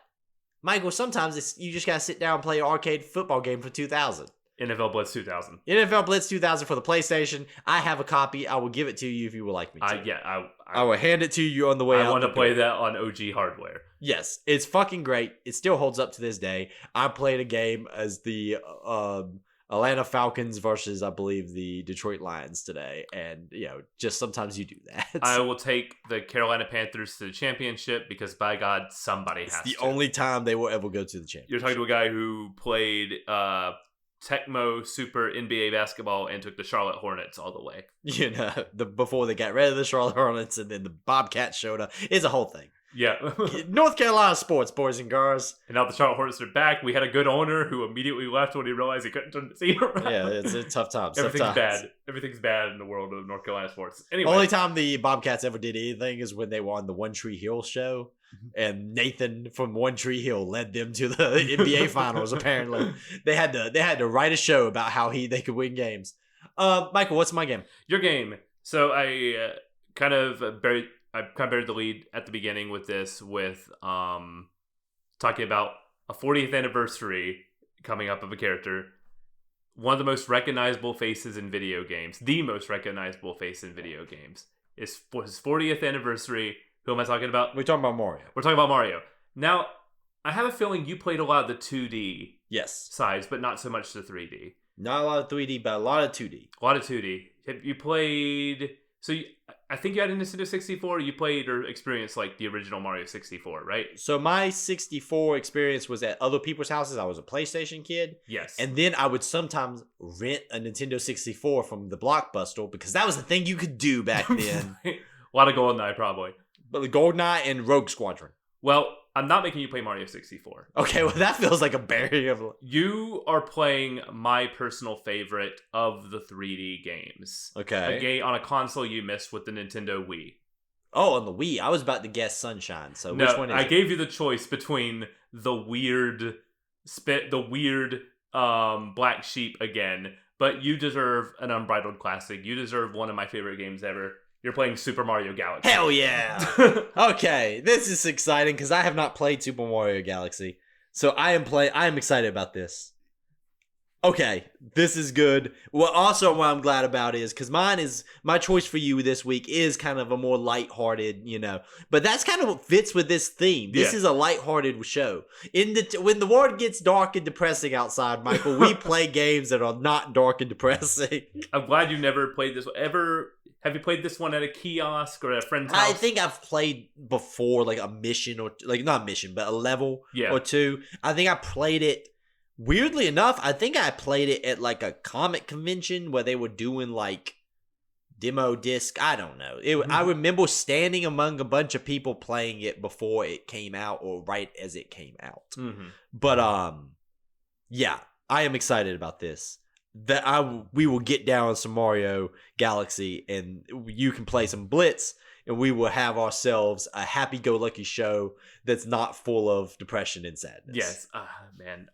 Michael, sometimes you just gotta sit down and play an arcade football game for 2000. NFL Blitz 2000. NFL Blitz 2000 for the PlayStation. I have a copy. I will give it to you if you would like me to. I will hand it to you on the way out. I want to play that on OG hardware. Yes, it's fucking great. It still holds up to this day. I played a game as the Atlanta Falcons versus, I believe, the Detroit Lions today. And, just sometimes you do that. I will take the Carolina Panthers to the championship because, by God, somebody has to. It's the only time they will ever go to the championship. You're talking to a guy who played Tecmo Super NBA basketball and took the Charlotte Hornets all the way. Before they got rid of the Charlotte Hornets and then the Bobcats showed up. It's a whole thing. Yeah. North Carolina sports, boys and girls. And now the Charlotte Hornets are back. We had a good owner who immediately left when he realized he couldn't turn the team around. Yeah, it's a tough time. Everything's bad. Everything's bad in the world of North Carolina sports. Anyway. Only time the Bobcats ever did anything is when they were on the One Tree Hill show. And Nathan from One Tree Hill led them to the NBA Finals. Apparently, they had to write a show about how they could win games. Michael, what's my game? Your game. So I kind of buried the lead at the beginning with this, with talking about a 40th anniversary coming up of a character. One of the most recognizable faces in video games, the most recognizable face in video games, is for his 40th anniversary. Who am I talking about? We're talking about Mario. We're talking about Mario. Now, I have a feeling you played a lot of the 2D sides, but not so much the 3D. Not a lot of 3D, but a lot of 2D. A lot of 2D. Have you played... So I think you had a Nintendo 64. You played or experienced like the original Mario 64, right? So my 64 experience was at other people's houses. I was a PlayStation kid. Yes. And then I would sometimes rent a Nintendo 64 from the Blockbuster because that was the thing you could do back then. A lot of GoldenEye, probably. But the GoldenEye and Rogue Squadron. Well, I'm not making you play Mario 64. Okay, well that feels like a barrier. You are playing my personal favorite of the 3D games. Okay. A game on a console you missed with the Nintendo Wii. Oh, on the Wii. I was about to guess Sunshine. So which one is I it? gave you the choice between the weird Black Sheep again, but you deserve an unbridled classic. You deserve one of my favorite games ever. You're playing Super Mario Galaxy. Hell yeah! Okay, this is exciting because I have not played Super Mario Galaxy, so I am excited about this. Okay, this is good. Well, also what I'm glad about is because my choice for you this week is kind of a more lighthearted, but that's kind of what fits with this theme. This is a lighthearted show. When the world gets dark and depressing outside, Michael, we play games that are not dark and depressing. I'm glad you never played this ever. Have you played this one at a kiosk or at a friend's house? I think I've played before, like a mission or not a mission, but a level or two. I think I played it. Weirdly enough, I think I played it at like a comic convention where they were doing like demo disc. I don't know. I remember standing among a bunch of people playing it before it came out or right as it came out. Mm-hmm. But yeah, I am excited about this. We will get down some Mario Galaxy and you can play some Blitz and we will have ourselves a happy-go-lucky show that's not full of depression and sadness. Yes. Man,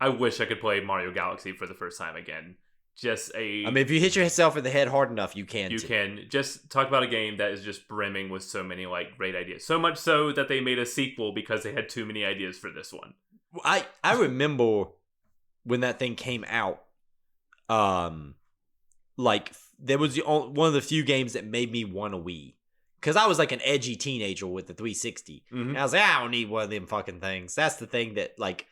I wish I could play Mario Galaxy for the first time again. If you hit yourself in the head hard enough, you can. Can just talk about a game that is just brimming with so many like great ideas. So much so that they made a sequel because they had too many ideas for this one. I remember when that thing came out. Like there was one of the few games that made me want a Wii. Because I was like an edgy teenager with the 360. Mm-hmm. And I was like, I don't need one of them fucking things. That's the thing that like,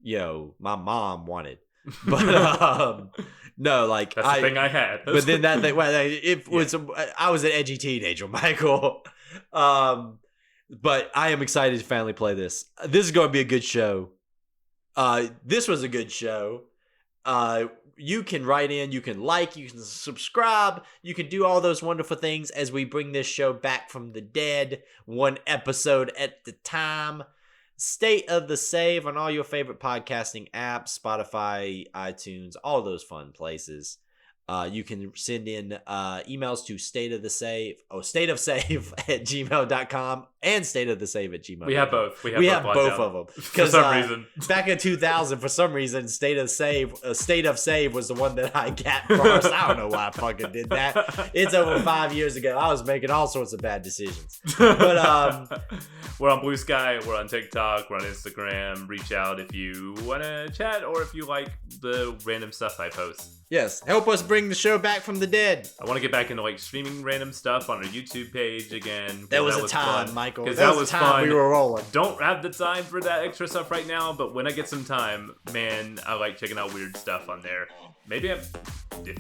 my mom wanted. But no, like that's the thing I had. But then that thing, I was an edgy teenager, Michael. But I am excited to finally play this. This is going to be a good show. This was a good show. You can write in, you can like, you can subscribe, you can do all those wonderful things as we bring this show back from the dead, one episode at the time. State of the Save on all your favorite podcasting apps, Spotify, iTunes, all those fun places. You can send in emails to stateofsave at gmail.com and stateofthesave at gmail.com. We have both. We have both of them. For some reason. Back in 2000, for some reason, State of Save was the one that I got first. I don't know why I fucking did that. It's over 5 years ago. I was making all sorts of bad decisions. But we're on Blue Sky. We're on TikTok. We're on Instagram. Reach out if you want to chat or if you like the random stuff I post. Yes, help us bring the show back from the dead. I want to get back into like streaming random stuff on our YouTube page again. That was a time, fun. Michael. That was time fun. We were rolling. Don't have the time for that extra stuff right now, but when I get some time, man, I like checking out weird stuff on there. Maybe if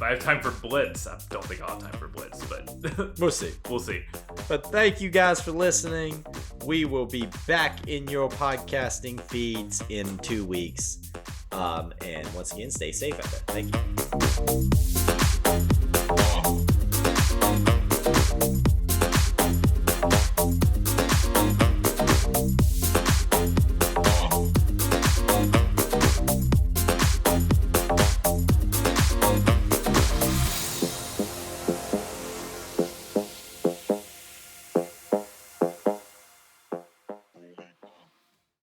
I have time for Blitz. I don't think I'll have time for Blitz, but we'll see. We'll see. But thank you guys for listening. We will be back in your podcasting feeds in 2 weeks. And once again, stay safe out there. Thank you.